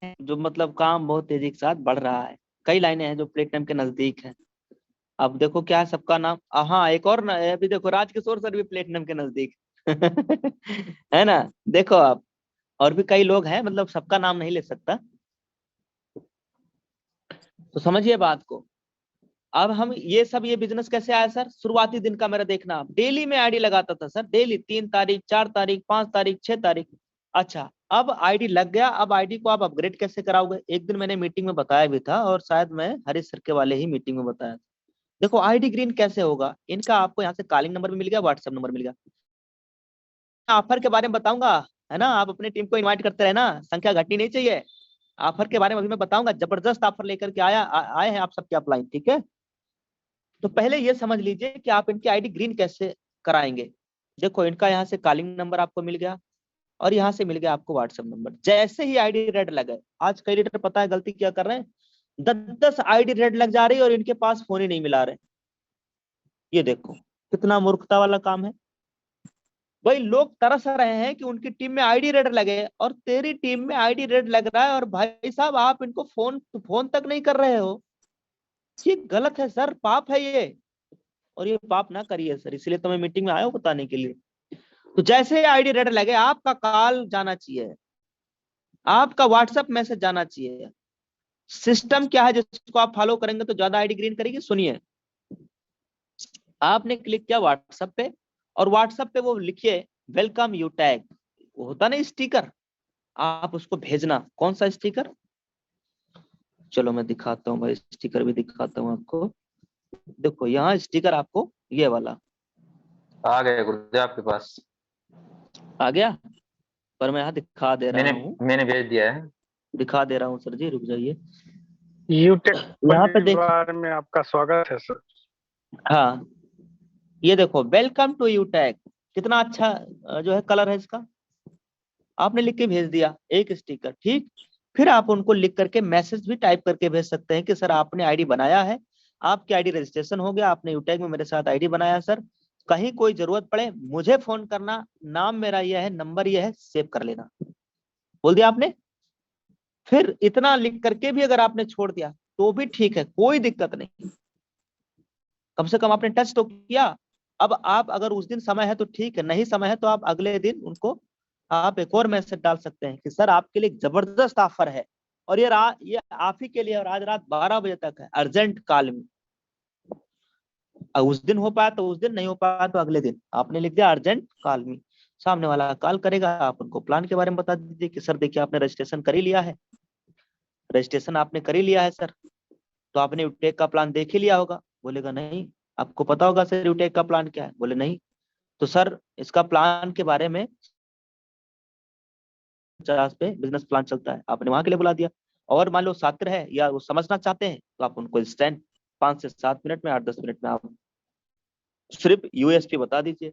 हैं जो मतलब काम बहुत तेजी के साथ बढ़ रहा है, कई लाइनें हैं जो प्लेटिनम के नजदीक हैं। अब देखो क्या है सबका नाम, हाँ एक और ना, अभी देखो राजकिशोर सर भी प्लेटिनम के नजदीक है ना, देखो आप, और भी कई लोग हैं, मतलब सबका नाम नहीं ले सकता, तो समझिए बात को। अब हम ये बिजनेस कैसे आया सर? शुरुआती दिन का मेरा देखना, डेली में आईडी लगाता था सर, डेली 3 तारीख, 4 तारीख, 5 तारीख, 6 तारीख। अच्छा, अब आईडी लग गया, अब आईडी को आप अपग्रेड कैसे कराओगे? एक दिन मैंने मीटिंग में बताया भी था, और शायद मैं हरीश सर के वाले ही मीटिंग में बताया। देखो आईडी ग्रीन कैसे होगा, इनका आपको यहाँ से कॉलिंग नंबर भी मिल गया, व्हाट्सएप नंबर मिल गया। ऑफर के बारे में बताऊंगा, है ना, आप अपनी टीम को इनवाइट करते रहना, संख्या घटनी नहीं चाहिए। ऑफर के बारे में अभी मैं बताऊंगा, जबरदस्त ऑफर लेकर के आए हैं आप सबके अपलाइन, ठीक है। तो पहले ये समझ लीजिए कि आप इनकी आईडी ग्रीन कैसे कराएंगे। देखो इनका यहाँ से कॉलिंग नंबर आपको मिल गया और यहाँ से मिल गया आपको व्हाट्सएप नंबर। जैसे ही आईडी रेड लगे, आज कई लीडर पता है गलती क्या कर रहे हैं, 10 आईडी रेड लग जा रही है और इनके पास फोन ही नहीं मिला रहे। ये देखो कितना मूर्खता वाला काम है। भाई लोग तरस रहे हैं कि उनकी टीम में आईडी रेड लगे और तेरी टीम में आईडी रेड लग रहा है और भाई साहब आप इनको फोन तक नहीं कर रहे हो। ये गलत है सर, पाप है ये, और ये पाप ना करिए सर। इसलिए तो मैं मीटिंग में आया हूँ बताने के लिए। तो जैसे आईडी रेड लगे आपका कॉल जाना चाहिए, आपका व्हाट्सएप मैसेज जाना चाहिए। सिस्टम क्या है जिसको आप फॉलो करेंगे तो ज्यादा आईडी ग्रीन करेगी। सुनिए, आपने क्लिक किया व्हाट्सएप पे और व्हाट्सएप पे वो लिखिए वेलकम यू टैग, वो होता ना स्टिकर, आप उसको भेजना। कौन सा स्टिकर, चलो मैं दिखाता हूँ भाई, स्टिकर भी दिखाता हूँ आपको। देखो यहाँ स्टिकर आपको ये वाला आ गए गुरुदेव आपके पास। आ गया, पर मैं यहाँ दिखा दे रहा हूँ, मैंने भेज दिया है। दिखा दे रहा हूँ सर जी, रुक जाइए। यूटेक यहाँ पे देख, परिवार में आपका स्वागत है सर। हाँ ये देखो वेलकम टू यू टैग, कितना अच्छा जो है कलर है इसका। आपने लिख के भेज दिया एक स्टिकर, ठीक। फिर आप उनको लिख करके मैसेज भी टाइप करके भेज सकते हैं कि सर आपने आईडी बनाया है, आपकी आईडी रजिस्ट्रेशन हो गया, आपने यूटैग में मेरे साथ आईडी बनाया सर, कहीं कोई जरूरत पड़े मुझे फोन करना, नाम मेरा यह है, नंबर यह है, सेव कर लेना, बोल दिया आपने। फिर इतना लिख करके भी अगर आपने छोड़ दिया तो भी ठीक है, कोई दिक्कत नहीं, कम से कम आपने टच तो किया। अब आप अगर उस दिन समय है तो ठीक है, नहीं समय है तो आप अगले दिन उनको आप एक और मैसेज डाल सकते हैं कि सर आपके लिए जबरदस्त ऑफर है और ये आप ही के लिए, और आज रात 12 बजे तक है, अर्जेंट कॉल में। उस दिन हो पाया तो उस दिन, नहीं हो पाया तो अगले दिन। आपने लिख दिया अर्जेंट कॉल मी, सामने वाला कॉल करेगा, आप उनको प्लान के बारे में बता दीजिए कि सर देखिए आपने रजिस्ट्रेशन कर ही लिया है, रजिस्ट्रेशन आपने कर ही लिया है सर, तो आपने यूटेक का प्लान देख ही लिया होगा। बोलेगा नहीं, आपको पता होगा सर यूटेक का प्लान क्या है, बोले नहीं, तो सर इसका प्लान के बारे में 50 पे बिजनेस प्लान चलता है, आपने वहां के लिए बुला दिया। और मान लो छात्र है या वो समझना चाहते हैं तो आप उनको इंस्टेंट 5 से 7 मिनट में, 8-10 मिनट में आप सिर्फ यूएसपी बता दीजिए।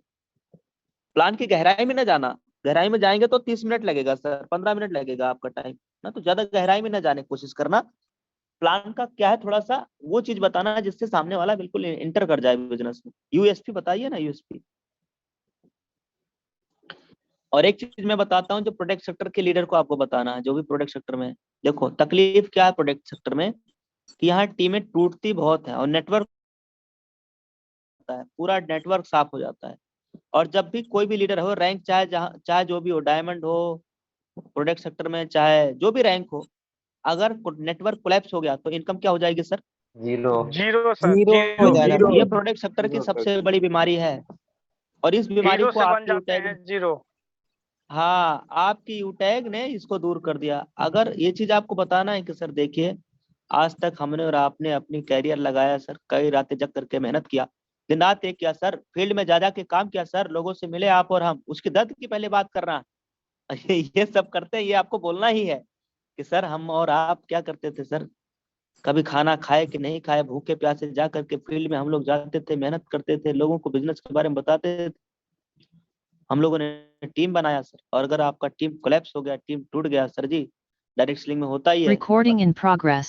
प्लान की गहराई में ना जाना, गहराई में जाएंगे तो 30 मिनट लगेगा सर, 15 मिनट लगेगा आपका टाइम ना, तो ज्यादा गहराई में ना जाने की कोशिश करना। प्लान का क्या है थोड़ा सा वो चीज बताना है जिससे सामने वाला बिल्कुल इंटर कर जाए बिजनेस में। यूएसपी बताइए ना, यूएसपी। और एक चीज मैं बताता हूँ जो प्रोडक्ट सेक्टर के लीडर को आपको बताना है, जो भी प्रोडक्ट सेक्टर में, देखो तकलीफ क्या है प्रोडक्ट सेक्टर में कि यहाँ टीमें टूटती बहुत है और नेटवर्क है, पूरा नेटवर्क साफ हो जाता है। और जब भी कोई भी लीडर हो, रैंक चाहे जो भी हो, डायमंड हो प्रोडक्ट सेक्टर में, चाहे जो भी रैंक हो, अगर नेटवर्क कोलैप्स हो गया तो इनकम क्या हो जाएगी sir, zero. Zero sir, zero हो जाएगा। जीरो ये प्रोडक्ट सेक्टर की सबसे बड़ी बीमारी है। और इस बीमारी जीरो को से बन आपकी जाते यूटैग, हैं जीरो। हाँ आपकी यूटैग ने इसको दूर कर दिया। अगर ये चीज आपको बताना है कि सर देखिए आज तक हमने और आपने अपनी कैरियर लगाया सर, कई रातें जग करके मेहनत किया, दिन रात एक किया सर, फील्ड में जा के काम किया सर, लोगों से मिले आप और हम, उसके दर्द की पहले बात कर रहा है। ये सब करते हैं, ये आपको बोलना ही है कि सर हम और आप क्या करते थे सर, कभी खाना खाए कि नहीं खाए, भूखे प्यासे जा करके फील्ड में हम लोग जाते थे, मेहनत करते थे, लोगों को बिजनेस के बारे में बताते थे, हम लोगों ने टीम बनाया सर। और अगर आपका टीम कोलैप्स हो गया, टीम टूट गया सर जी, डायरेक्ट सेलिंग में होता ही है। Recording in progress.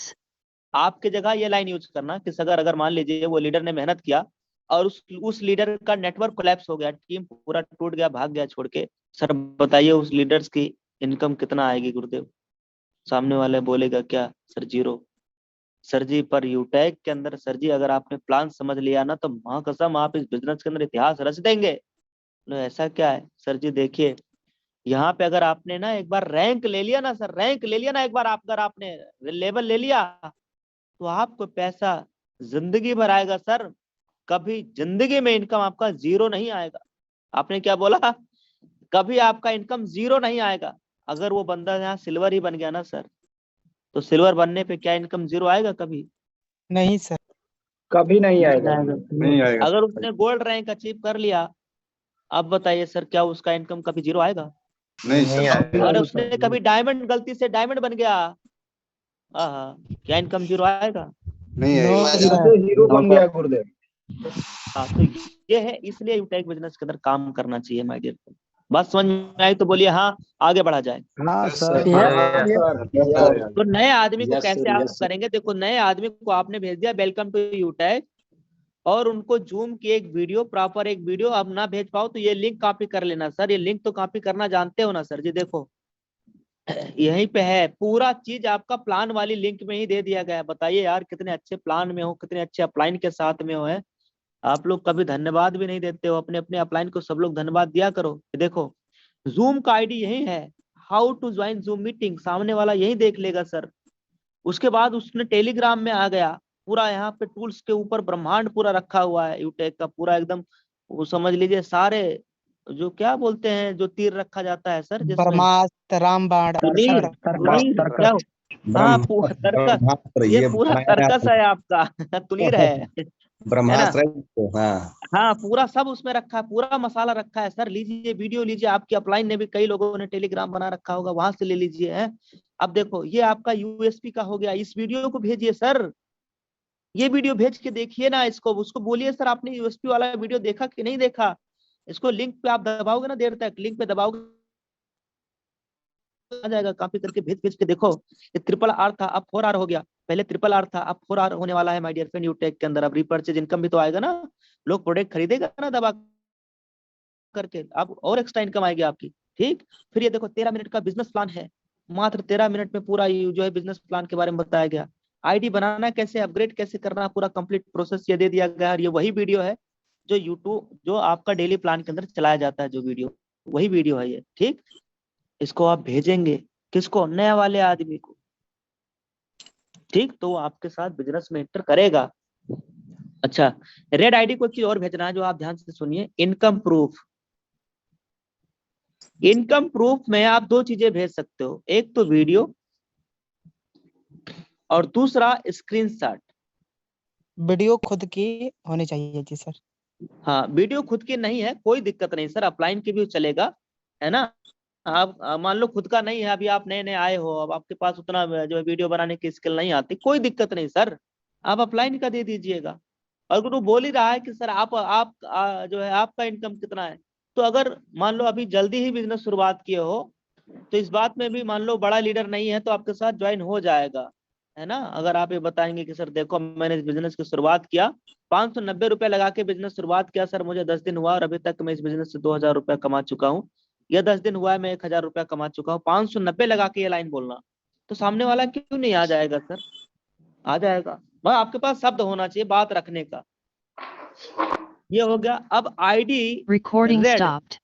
आपके जगह ये लाइन यूज करना कि अगर मान लीजिए वो लीडर ने मेहनत किया और उस लीडर का नेटवर्क कोलैप्स हो गया, टीम पूरा टूट गया, भाग गया छोड़ के, सर बताइए उस लीडर्स की इनकम कितना आएगी गुरुदेव। सामने वाले बोलेगा क्या सर, जीरो। सर जी पर यूटैग के अंदर सर जी अगर आपने प्लान समझ लिया ना तो मां कसम आप इस बिजनेस के अंदर इतिहास रच देंगे। ऐसा क्या है सर जी, देखिए यहाँ पे अगर आपने ना एक बार रैंक ले लिया ना सर, रैंक ले लिया ना एक बार, अगर आपने लेवल ले लिया तो आपको पैसा जिंदगी भर आएगा सर, कभी जिंदगी में इनकम आपका जीरो नहीं आएगा। आपने क्या बोला, कभी आपका इनकम जीरो नहीं आएगा। अगर वो बंदा यहाँ सिल्वर ही बन गया ना सर, तो सिल्वर बनने पे क्या इनकम जीरो आएगा कभी? नहीं सर, कभी नहीं आएगा। नहीं आएगा। अगर उसने गोल्ड रैंक अचीव कर लिया, अब बताइए सर क्या उसका इनकम कभी जीरो आएगा? नहीं सर। और उसने कभी डायमंड, गलती से डायमंड बन गया, क्या इनकम जीरो आएगा? नहीं नो आएगा। सर। हीरो बन गया गुरुदेव। हाँ, तो ये है, इसलिए यूटेक बिजनेस के अंदर काम करना चाहिए माय डियर फ्रेंड। बात समझ में आई तो बोलिए हाँ, आगे बढ़ा जाए। हाँ सर, तो नए आदमी को कैसे आप करेंगे? देखो, नए आदमी को आपने भेज दिया वेलकम टू यूटेक, और उनको जूम की एक वीडियो, प्रॉपर एक वीडियो आप ना भेज पाओ तो ये लिंक कॉपी कर लेना सर। ये लिंक तो कॉपी करना जानते हो ना सर जी? देखो यहीं पे है, पूरा चीज आपका प्लान वाली लिंक में ही दे दिया गया है। बताइए यार, कितने अच्छे प्लान में हो, कितने अच्छे अपलाइन के साथ में हो। है आप लोग कभी धन्यवाद भी नहीं देते हो, अपने अपने अपलाइन को सब लोग धन्यवाद दिया करो। देखो जूम का आईडी यही है, how to join Zoom meeting, सामने वाला यही देख लेगा सर। उसके बाद उसने टेलीग्राम में आ गया, पूरा यहाँ पे टूल्स के ऊपर ब्रह्मांड पूरा रखा हुआ है यूटेक का पूरा एकदम। वो समझ लीजिए सारे जो क्या बोलते हैं, जो तीर रखा जाता है सर जिसमें, ब्रह्मास्त्र, रामबाण सब तुनीर रखा है। तुनीर क्या हो? हाँ तर्कस, ब्रह्मास्त्र ये ये पूरा बनाया तर्कस है आपका तुनीर है ना? ब्रह्मास्त्र है। हाँ, हाँ पूरा सब उसमें रखा है, पूरा मसाला रखा है सर। लीजिए वीडियो लीजिए, आपके अपलाइन ने भी कई लोगों ने टेलीग्राम बना रखा होगा, वहां से ले लीजिए है। अब देखो ये आपका यूएसपी का हो गया, इस वीडियो को भेजिए सर। ये वीडियो भेज के देखिए ना इसको, उसको बोलिए सर आपने यूएसपी वाला वीडियो देखा कि नहीं देखा। इसको लिंक पे आप दबाओगे ना, देर तक लिंक पे दबाओगे आ जाएगा, कॉपी करके भेज भेज के देखो। ये ट्रिपल आर था, अब 4R हो गया। पहले ट्रिपल आर था, अब 4R होने वाला है माय डियर फ्रेंड यूटेक के अंदर। अब रिपर्चेज इनकम भी तो आएगा ना, लोग प्रोडक्ट खरीदेगा ना दबा करके, अब और एक्स्ट्रा इनकम आएगी आपकी। ठीक, फिर ये देखो 13 मिनट का बिजनेस प्लान है, मात्र 13 मिनट में पूरा ये जो है बिजनेस प्लान के बारे में बताया गया। आईडी बनाना कैसे, अपग्रेड कैसे करना, पूरा कंप्लीट प्रोसेस ये दे दिया गया। और ये वही वीडियो है जो यूट्यूब, जो आपका डेली प्लान के अंदर चलाया जाता है, जो वीडियो वही वीडियो है ये। ठीक, इसको आप भेजेंगे किसको? नया वाले आदमी को। ठीक, तो वो आपके साथ बिजनेस में एंटर करेगा। अच्छा, रेड आईडी को एक चीज और भेजना है जो आप ध्यान से सुनिए, इनकम प्रूफ। इनकम प्रूफ में आप दो चीजें भेज सकते हो, एक तो वीडियो और दूसरा स्क्रीनशॉट। वीडियो खुद की होनी चाहिए जी सर। हाँ वीडियो खुद की नहीं है कोई दिक्कत नहीं सर, अपलाइन की भी चलेगा, है ना? आप मान लो खुद का नहीं है, अभी आप नए नए आए हो, अब आपके पास उतना जो है वीडियो बनाने की स्किल नहीं आती, कोई दिक्कत नहीं सर, आप अपलाइन का दे दीजिएगा। अगर वो बोल ही रहा है कि सर आप जो है आपका इनकम कितना है, तो अगर मान लो अभी जल्दी ही बिजनेस शुरुआत किए हो, तो इस बात में भी मान लो बड़ा लीडर नहीं है तो आपके साथ ज्वाइन हो जाएगा, है ना? अगर आप ये बताएंगे कि सर देखो मैंने इस बिजनेस की शुरुआत किया, 590 रुपए लगा के बिजनेस शुरुआत किया सर, मुझे 10 दिन हुआ और अभी तक मैं इस बिजनेस से 2000 रुपया कमा चुका हूँ, या 10 दिन हुआ है मैं 1000 रुपया कमा चुका हूँ, 590 लगा के ये लाइन बोलना, तो सामने वाला क्यों नहीं आ जाएगा सर? आ जाएगा। बस आपके पास शब्द होना चाहिए बात रखने का। ये हो गया। अब ID Recording red, stopped.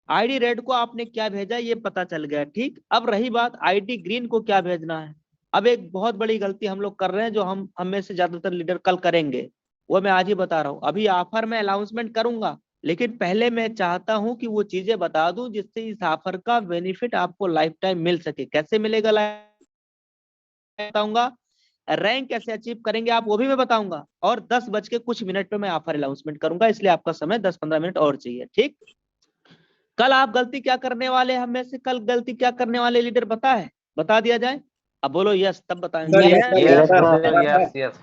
ID red को आपने क्या भेजा ये पता चल गया। ठीक, अब रही बात आईडी ग्रीन को क्या भेजना है। अब एक बहुत बड़ी गलती हम लोग कर रहे हैं, जो हम में से ज्यादातर लीडर कल करेंगे, वो मैं आज ही बता रहा हूँ। अभी ऑफर में अनाउंसमेंट करूंगा, लेकिन पहले मैं चाहता हूं कि वो चीजें बता दूं जिससे इस ऑफर का बेनिफिट आपको लाइफ टाइम मिल सके। कैसे मिलेगा बताऊंगा, रैंक कैसे अचीव करेंगे आप वो भी मैं बताऊंगा, और 10:00 पे मैं ऑफर अनाउंसमेंट करूंगा, इसलिए आपका समय 10-15 मिनट और चाहिए। ठीक, कल आप गलती क्या करने वाले, हम में से कल गलती क्या करने वाले लीडर बता दिया जाए? अब बोलो यस, तब बताएंगे। यस गुरुदेव, यस यस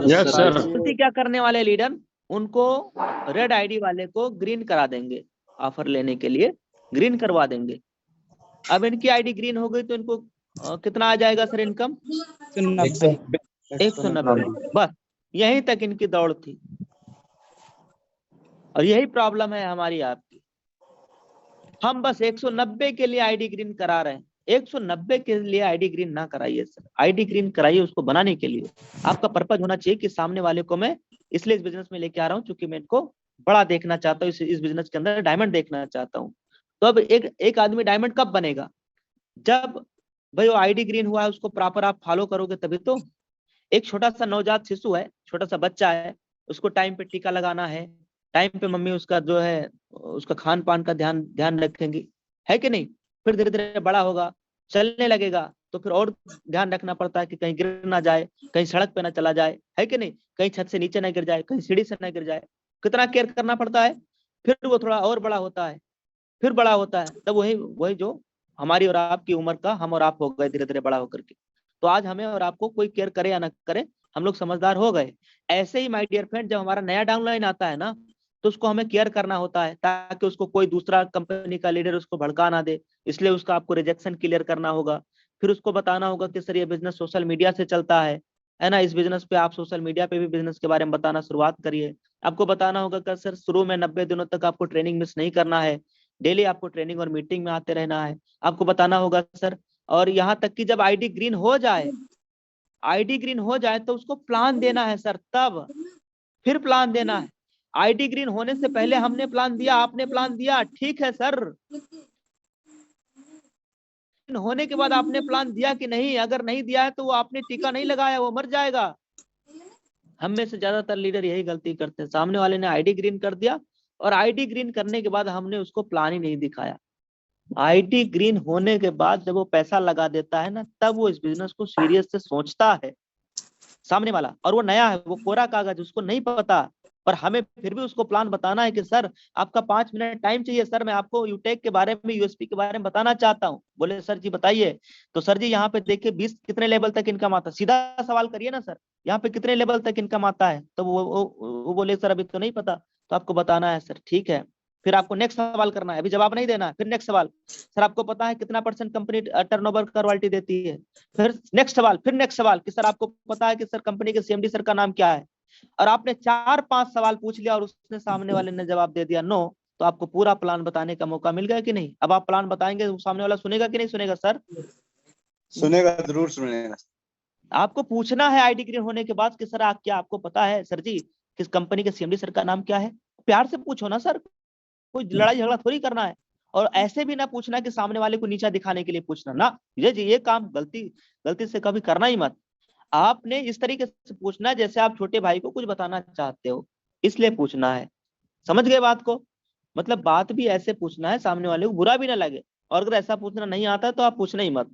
यस सर। गलती क्या करने वाले लीडर, उनको रेड आईडी वाले को ग्रीन करा देंगे, ऑफर लेने के लिए ग्रीन करवा देंगे। अब इनकी आईडी ग्रीन हो गई तो इनको कितना आ जाएगा सर इनकम? 190। बस यहीं तक इनकी दौड़ थी, और यही प्रॉब्लम है हमारी आपकी। हम बस 190 के लिए आईडी ग्रीन करा रहे हैं, 190 के लिए आईडी ग्रीन ना कराइए सर, आईडी ग्रीन कराइए उसको बनाने के लिए। आपका पर्पज होना चाहिए कि सामने वाले को मैं इसलिए इस बिजनेस में लेके आ रहा हूँ क्योंकि मैं इनको बड़ा देखना चाहता हूँ, इस बिजनेस के अंदर डायमंड देखना चाहता हूँ। तो अब एक आदमी डायमंड कब बनेगा? जब भाई वो आईडी ग्रीन हुआ है, उसको प्रॉपर आप फॉलो करोगे तभी तो। एक छोटा सा नवजात शिशु है, छोटा सा बच्चा है, उसको टाइम पे टीका लगाना है, टाइम पे मम्मी उसका जो है उसका खान पान का ध्यान रखेंगी, है कि नहीं? फिर धीरे धीरे बड़ा होगा, चलने लगेगा, तो फिर और ध्यान रखना पड़ता है कि कहीं गिर ना जाए, कहीं सड़क पे ना चला जाए, है कि नहीं? कहीं छत से नीचे ना गिर जाए, कहीं सीढ़ी से ना गिर जाए, कितना केयर करना पड़ता है। फिर वो थोड़ा और बड़ा होता है, फिर बड़ा होता है, तब वही जो हमारी और आपकी उम्र का हम और आप हो गए धीरे धीरे बड़ा होकर के। तो आज हमें और आपको कोई केयर करे या ना करे, हम लोग समझदार हो गए। ऐसे ही माय डियर फ्रेंड, जब हमारा नया डाउनलाइन आता है ना, तो उसको हमें केयर करना होता है, ताकि उसको कोई दूसरा कंपनी का लीडर उसको भड़का ना दे। इसलिए उसका आपको रिजेक्शन क्लियर करना होगा। फिर उसको बताना होगा कि सर ये बिजनेस सोशल मीडिया से चलता है ना, इस बिजनेस पे आप सोशल मीडिया पे भी बिजनेस के बारे में बताना शुरुआत करिए। आपको बताना होगा कि सर शुरू में 90 दिनों तक आपको ट्रेनिंग मिस नहीं करना है, डेली आपको ट्रेनिंग और मीटिंग में आते रहना है। आपको बताना होगा सर, और यहाँ तक कि जब आईडी ग्रीन हो जाए, आईडी ग्रीन हो जाए तो उसको प्लान देना है सर, तब फिर प्लान देना है। आईडी ग्रीन होने से पहले हमने प्लान दिया, आपने प्लान दिया, ठीक है सर, होने के बाद आपने प्लान दिया कि नहीं? अगर नहीं दिया है तो वो आपने टीका नहीं लगाया, वो मर जाएगा। हम में से ज्यादातर लीडर यही गलती करते हैं, सामने वाले ने आईडी ग्रीन कर दिया और आईडी ग्रीन करने के बाद हमने उसको प्लान ही नहीं दिखाया। आईडी ग्रीन होने के बाद जब वो पैसा लगा देता है ना, तब वो इस बिजनेस को सीरियस से सोचता है सामने वाला, और वो नया है, वो कोरा कागज, उसको नहीं पता। पर हमें फिर भी उसको प्लान बताना है कि सर आपका 5 मिनट टाइम चाहिए सर, मैं आपको यूटेक के बारे में, यूएसपी के बारे में बताना चाहता हूँ। बोले सर जी बताइए। तो सर जी यहाँ पे देखिए 20 कितने लेवल तक इनकम आता है, सीधा सवाल करिए ना सर, यहाँ पे कितने लेवल तक इनकम आता है? तो वो बोले सर अभी तो नहीं पता। तो आपको बताना है सर, ठीक है। फिर आपको नेक्स्ट सवाल करना है, अभी जवाब नहीं देना है। फिर नेक्स्ट सवाल, सर आपको पता है कितना % कंपनी टर्नओवर का रॉयल्टी देती है? फिर नेक्स्ट सवाल, फिर नेक्स्ट सवाल कि सर आपको पता है कि सर कंपनी के सीएमडी सर का नाम क्या है? और आपने 4-5 सवाल पूछ लिया और उसने, सामने वाले ने जवाब दे दिया नो, तो आपको पूरा प्लान बताने का मौका मिल गया कि नहीं? अब आप प्लान बताएंगे तो सामने वाला सुनेगा कि नहीं सुनेगा सर? सुनेगा, जरूर सुनेगा। आपको पूछना है आईडी ग्रीन होने के बाद कि सर क्या आपको पता है सर जी किस कंपनी के सीएमडी सर का नाम क्या है? प्यार से पूछो ना सर, कोई लड़ाई झगड़ा थोड़ी करना है। और ऐसे भी ना पूछना कि सामने वाले को नीचा दिखाने के लिए पूछना ना, ये काम गलती से कभी करना ही मत। आपने इस तरीके से पूछना है जैसे आप छोटे भाई को कुछ बताना चाहते हो, इसलिए पूछना है। समझ गए बात को? मतलब बात भी ऐसे पूछना है सामने वाले को बुरा भी ना लगे। और अगर ऐसा पूछना नहीं आता तो आप पूछना ही मत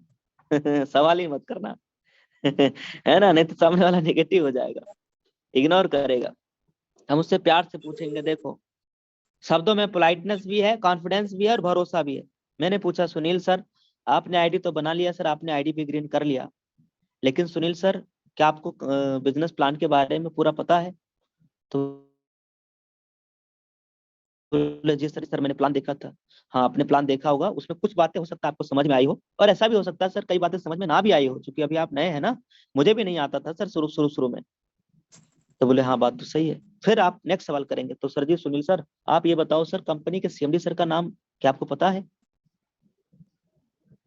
सवाल ही मत करना है ना, नहीं तो सामने वाला नेगेटिव हो जाएगा, इग्नोर करेगा। हम उससे प्यार से पूछेंगे, देखो शब्दों में पोलाइटनेस भी है, कॉन्फिडेंस भी है और भरोसा भी है। मैंने पूछा सुनील सर आपने आईडी तो बना लिया सर, आपने आईडी भी ग्रीन कर लिया, लेकिन सुनील सर क्या आपको बिजनेस प्लान के बारे में पूरा पता है? तो जी सर मैंने प्लान देखा था। हाँ आपने प्लान देखा होगा, उसमें कुछ बातें हो सकता है आपको समझ में आई हो, और ऐसा भी हो सकता है सर कई बातें समझ में ना भी आई हो, क्योंकि अभी आप नए हैं ना, मुझे भी नहीं आता था सर शुरू में। तो बोले हाँ बात तो सही है। फिर आप नेक्स्ट सवाल करेंगे, तो सर जी सुनील सर आप ये बताओ सर कंपनी के सीएमडी सर का नाम क्या आपको पता है?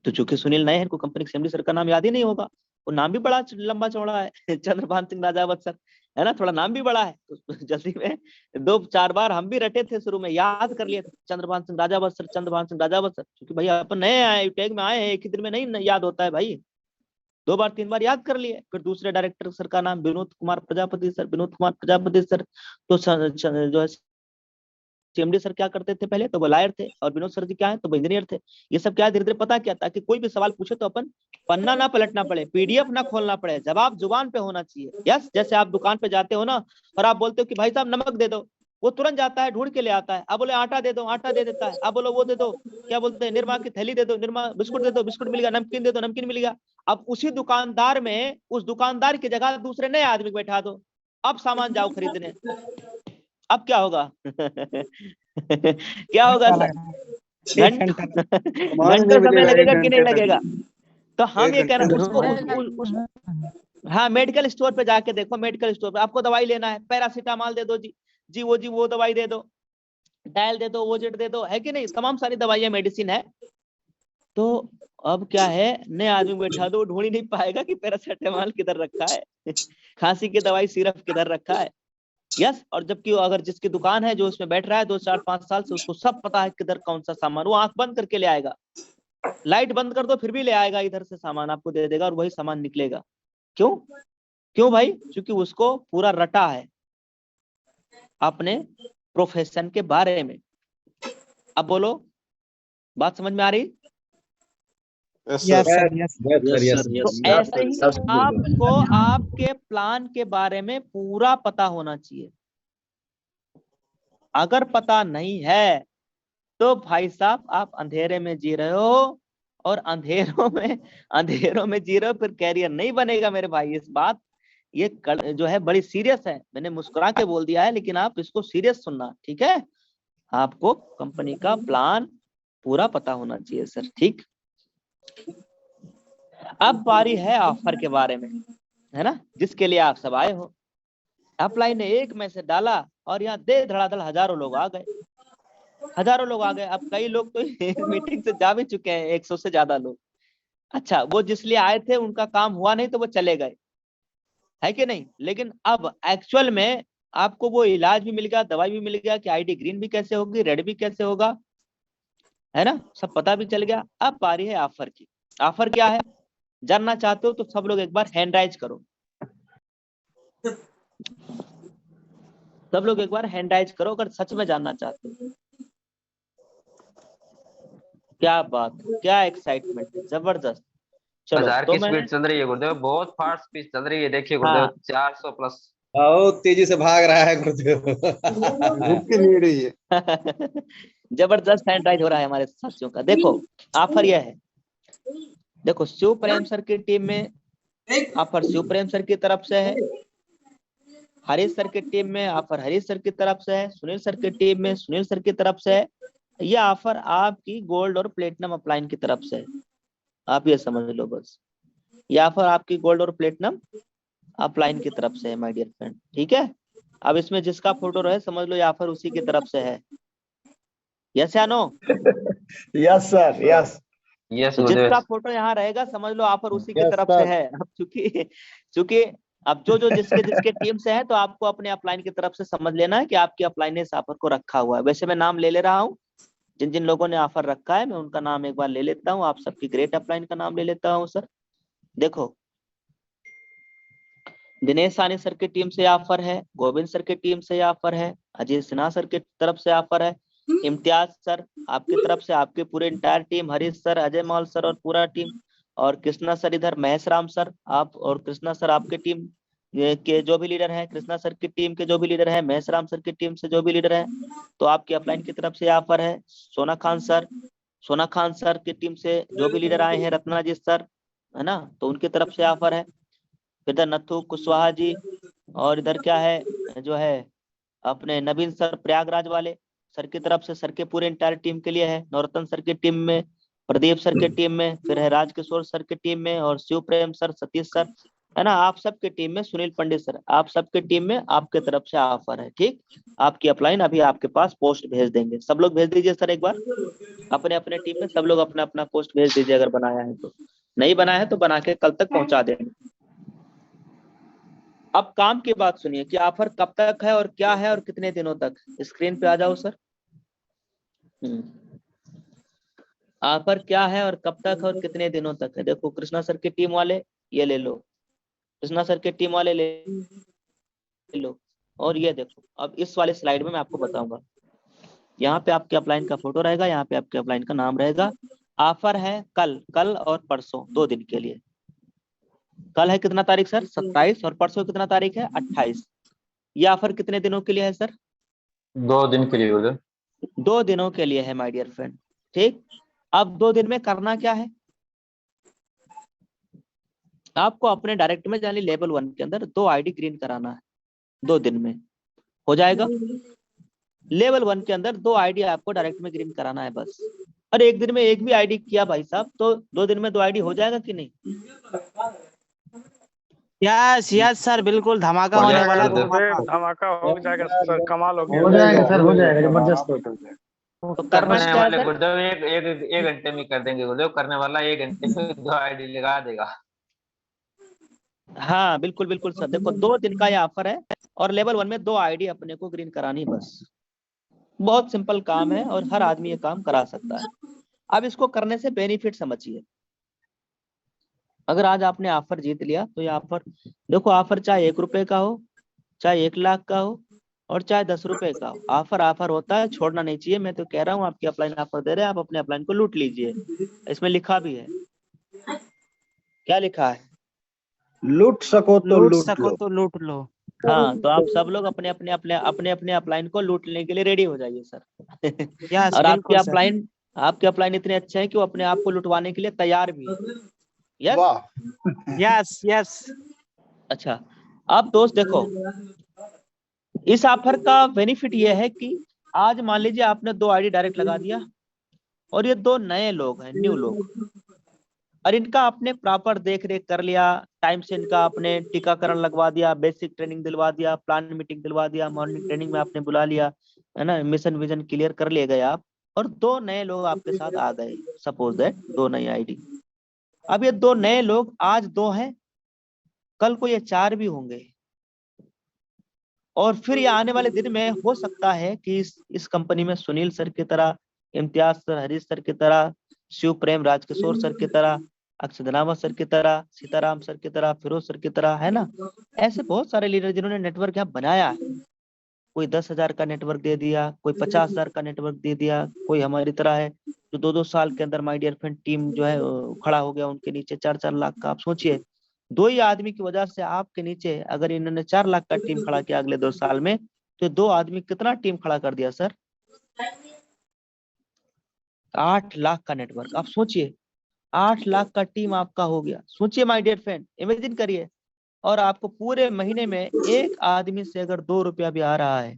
तो चूंकि सुनील नए हैं, इनको कंपनी के सीएमडी सर का नाम याद ही नहीं होगा, वो नाम भी बड़ा लंबा चौड़ा है चंद्रभान सिंह राजावत सर, है ना, थोड़ा नाम भी बड़ा है। तो जल्दी में 2-4 बार हम भी रटे थे, शुरू में याद कर लिए थे चंद्रभान सिंह राजावत सर, चंद्रभान सिंह राजावत सर, क्योंकि भाई अपन नए आए टेक में आए हैं, एक ही दिन में नहीं याद होता है भाई, 2 बार 3 बार याद कर लिए। फिर दूसरे डायरेक्टर सर का नाम विनोद कुमार प्रजापति सर, विनोद कुमार प्रजापति सर तो जो है सीएमडी सर क्या करते थे पहले? तो वो लायर थे, और विनोद सर जी क्या है? तो वो इंजीनियर थे। ये सब क्या धीरे धीरे पता क्या, ताकि कोई भी सवाल पूछे तो अपन पन्ना ना पलटना पड़े, पीडीएफ ना खोलना पड़े, जवाब जुबान पे होना चाहिए। यस, जैसे आप दुकान पे जाते हो ना और आप बोलते हो कि भाई साहब नमक दे दो, वो तुरंत जाता है ढूंढ के ले आता है। अब बोले आटा दे दो, आटा दे देता है। अब बोलो वो दे दो, क्या बोलते हैं, निरमा की थैली दे दो, निरमा, बिस्कुट दे दो, बिस्कुट मिल गया, नमकीन दे दो, नमकीन मिल गया। अब उसी दुकानदार में, उस दुकानदार की जगह दूसरे नए आदमी को बैठा दो, अब सामान जाओ खरीदने, अब क्या होगा क्या होगा सर? घंटों समय लगेगा कि नहीं लगेगा? तो हम ये कह रहे हैं उसको हाँ मेडिकल स्टोर पे जाके देखो, मेडिकल स्टोर पे आपको दवाई लेना है, पैरासीटामॉल दे दो जी वो दवाई दे दो, डायल दे दो, वो जेट दे दो, है कि नहीं? तमाम सारी दवाइयां मेडिसिन है। तो अब क्या है, नए आदमी बैठा दो, ढूंढ ही नहीं पाएगा कि पैरासीटामॉल किधर रखा है खांसी की दवाई सिरप किधर रखा है। यस, और जबकि अगर जिसकी दुकान है, जो उसमें बैठ रहा है 2-4-5 साल से, उसको सब पता है किधर कौन सा सामान, वो आंख बंद करके ले आएगा, लाइट बंद कर दो फिर भी ले आएगा, इधर से सामान आपको दे देगा और वही सामान निकलेगा। क्यों भाई? क्योंकि उसको पूरा रटा है अपने प्रोफेशन के बारे में। अब बोलो बात समझ में आ रही? Yes sir, yes. तो ऐसे ही आपको आपके प्लान के बारे में पूरा पता होना चाहिए। अगर पता नहीं है तो भाई साहब आप अंधेरे में जी रहे हो, और अंधेरों में जी रहे हो, फिर कैरियर नहीं बनेगा मेरे भाई। इस बात ये जो है बड़ी सीरियस है, मैंने मुस्कुरा के बोल दिया है, लेकिन आप इसको सीरियस सुनना, ठीक है। आपको कंपनी का प्लान पूरा पता होना चाहिए सर, ठीक। अब बारी है ऑफर के बारे में, है ना, जिसके लिए आप सब आए हो। अप्लाई ने एक मैसेज डाला और यहाँ दे धड़ाधड़ हजारों लोग आ गए, हजारों लोग आ गए। अब कई लोग तो मीटिंग से जा भी चुके हैं, 100 से ज्यादा लोग। अच्छा, वो जिस लिए आए थे उनका काम हुआ नहीं तो वो चले गए, है कि नहीं। लेकिन अब एक्चुअल में आपको वो इलाज भी मिल गया, दवाई भी मिल गया कि आईडी ग्रीन भी कैसे होगी, रेड भी कैसे होगा, है ना, सब पता भी चल गया। अब बारी है ऑफर की। ऑफर क्या है जानना चाहते हो तो सब लोग एक बार हैंड राइज करो, सब लोग एक बार हैंड राइज करो अगर सच में जानना चाहते हो। क्या बात, क्या एक्साइटमेंट, जबरदस्त। चलो बाजार तो की मैं, स्पीड चल रही है गुरुदेव, बहुत फास्ट स्पीड चल रही है। देखिए हाँ, गुरुदेव 400 प्लस। बहुत तेजी से भाग रहा है गुरुदेव। भूख की नीड रही है। जबरदस्त हैंड राइज हो रहा है हमारे साथियों का। देखो ऑफर यह है, देखो शिव प्रेम सर की टीम में ऑफर शिव प्रेम सर की तरफ से है, हरीश सर की टीम में ऑफर हरीश सर की तरफ से है, सुनील सर की टीम में सुनील सर की तरफ से है। यह ऑफर आपकी गोल्ड और प्लेटिनम अपलाइन की तरफ से है, आप ये समझ लो बस। यह ऑफर आपकी गोल्ड और प्लेटिनम अपलाइन की तरफ से है माय डियर फ्रेंड, ठीक है। अब इसमें जिसका फोटो रहे समझ लो ये ऑफर उसी की तरफ से है, यस या no. Yes sir, yes. Yes तो गुरुदेव। जिसका फोटो यहाँ रहेगा समझ लो ऑफर उसी की यस तरफ से सर। है। अब चूंकि चूंकि अब जो जिसके जिसके टीम से है तो आपको अपने अपलाइन की तरफ से समझ लेना है कि आपकी अपलाइन ने इस ऑफर को रखा हुआ है। वैसे मैं नाम ले रहा हूँ, जिन जिन लोगों ने ऑफर रखा है मैं उनका नाम एक बार ले लेता हूँ, आप सबकी ग्रेट अपलाइन का नाम ले लेता हूँ सर। देखो दिनेश सानी सर की टीम से ऑफर है, गोविंद सर की टीम से ऑफर है, अजय सिन्हा सर की तरफ से ऑफर है, इम्तियाज सर आपकी तरफ से, आपके पूरे entire team, Harish sir, Ajay mall sir और पूरा टीम, और कृष्णा सर इधर, महेश राम सर आप और कृष्णा सर आपके टीम के जो भी लीडर हैं, कृष्णा सर की टीम के जो भी लीडर हैं, महेश राम सर की टीम से जो भी लीडर हैं, तो आपकी अपलाइन की तरफ से ऑफर है। सोना खान सर की टीम से जो भी लीडर आए हैं, रत्नाजीत सर, है ना, तो उनकी तरफ से ऑफर है। इधर नथु कुशवाहा जी, और इधर क्या है जो है अपने नवीन सर प्रयागराज वाले सर की तरफ से, सर के पूरे इंटायर टीम के लिए है। नौरतन सर की टीम में, प्रदीप सर की टीम में, फिर है राजकिशोर सर की टीम में, और शिव प्रेम सर, सतीश सर, है ना, आप सबके टीम में, सुनील पंडित सर, आप सबके टीम में आपके तरफ से ऑफर है, ठीक। आपकी अपलाइन अभी आपके पास पोस्ट भेज देंगे, सब लोग भेज दीजिए सर एक बार अपने अपने टीम में, सब लोग अपना अपना पोस्ट भेज दीजिए अगर बनाया है तो, नहीं बनाया है तो बना के कल तक पहुंचा देंगे। अब काम की बात सुनिए कि ऑफर कब तक है और क्या है और कितने दिनों तक। स्क्रीन पे आ जाओ सर। ऑफर क्या है और कब तक और कितने दिनों तक है। देखो कृष्णा सर की टीम वाले ये ले लो, कृष्णा सर की टीम वाले ले लो, और ये देखो अब इस वाले स्लाइड में मैं आपको बताऊंगा, यहाँ पे आपके अपलाइन का फोटो रहेगा, यहाँ पे आपके अपलाइन का नाम रहेगा। ऑफर है कल और परसों 2 दिन के लिए। कल है कितना तारीख सर, 27, और परसों कितना तारीख है, 28। ये ऑफर कितने दिनों के लिए है सर, 2 दिन के लिए गुरुदेव। 2 दिनों के लिए है माय डियर फ्रेंड, ठीक। अब 2 दिन में करना क्या है, आपको अपने डायरेक्ट में यानी लेवल 1 के अंदर 2 आईडी ग्रीन कराना है, 2 दिन में हो जाएगा। लेवल 1 के अंदर 2 आईडी आपको डायरेक्ट में ग्रीन कराना है बस। और एक दिन में एक भी आईडी किया भाई साहब तो 2 दिन में 2 आईडी हो जाएगा कि नहीं। यस यस सर, बिल्कुल धमाका हो होने जाएगा वाला है, गुरुदेव। धमाका। धमाका हो जाएगा सर, कमाल हो हो गया। जाएगा सर, हो जाएगा, जबरदस्त। तो करना करने क्या है वाले सर, गुरुदेव एक घंटे में कर देंगे गुरुदेव, करने वाला 1 घंटे में 2 आईडी लगा देगा। हाँ बिल्कुल बिल्कुल सर। देखो 2 दिन का ये ऑफर है और लेवल 1 में 2 आईडी अपने को ग्रीन करानी बस। बहुत सिंपल काम है और हर आदमी ये काम करा सकता है। अब इसको करने से बेनिफिट समझिए। अगर आज आपने ऑफर जीत लिया तो ये ऑफर, देखो ऑफर चाहे 1 रुपए का हो, चाहे 1 लाख का हो, और चाहे 10 रुपए का हो, ऑफर ऑफर होता है, छोड़ना नहीं चाहिए। मैं तो कह रहा हूँ आपकी अपलाइन ऑफर दे रहे हैं, आप अपने अपलाइन को लूट लीजिए। इसमें लिखा भी है, क्या लिखा है, लूट सको तो लूट लूट सको लो। तो लूट लो। हाँ तो आप सब लोग अपने अपने अपलाइन को लूटने के लिए रेडी हो जाइए सर। यस और बिल्कुल सर। आपके अपलाइन इतने अच्छे हैं कि वो अपने आप को लुटवाने के लिए तैयार भी है। यस वाह। Yes yes. अच्छा, अब दोस्त देखो, इस ऑफर का बेनिफिट ये है कि आज मान लीजिए आपने 2 आईडी डायरेक्ट लगा दिया और ये 2 नए लोग हैं, न्यू लोग, और इनका आपने प्रॉपर देख रेख कर लिया, टाइम से इनका आपने टीकाकरण लगवा दिया, बेसिक ट्रेनिंग दिलवा दिया, प्लान मीटिंग दिलवा दिया, मॉर्निंग ट्रेनिंग में आपने बुला लिया, है ना, मिशन विजन क्लियर कर लिए गए आप, और 2 नए लोग आपके साथ आ गए, सपोज दैट 2 नई आईडी। अब ये 2 नए लोग आज 2 हैं, कल को ये 4 भी होंगे, और फिर ये आने वाले दिन में हो सकता है कि इस कंपनी में सुनील सर की तरह, इम्तियाज सर, हरीश सर की तरह, शिव प्रेम राजकिशोर सर की तरह, अक्षदनामा सर की तरह, सीताराम सर की तरह, फिरोज सर की तरह, है ना, ऐसे बहुत सारे लीडर जिन्होंने नेटवर्क यहाँ बनाया है। कोई 10,000 का नेटवर्क दे दिया, कोई 50,000 का नेटवर्क दे दिया, कोई हमारी तरह है जो 2-2 साल के अंदर माय डियर फ्रेंड टीम जो है खड़ा हो गया, उनके नीचे 4-4 लाख का। आप सोचिए 2 ही आदमी की वजह से आपके नीचे अगर इन्होंने 4 लाख का टीम खड़ा किया अगले 2 साल में, तो 2 आदमी कितना टीम खड़ा कर दिया सर? 8 लाख का नेटवर्क। आप सोचिए 8 लाख का टीम आपका हो गया। सोचिए माय डियर फ्रेंड, इमेजिन करिए, और आपको पूरे महीने में एक आदमी से अगर 2 रुपया भी आ रहा है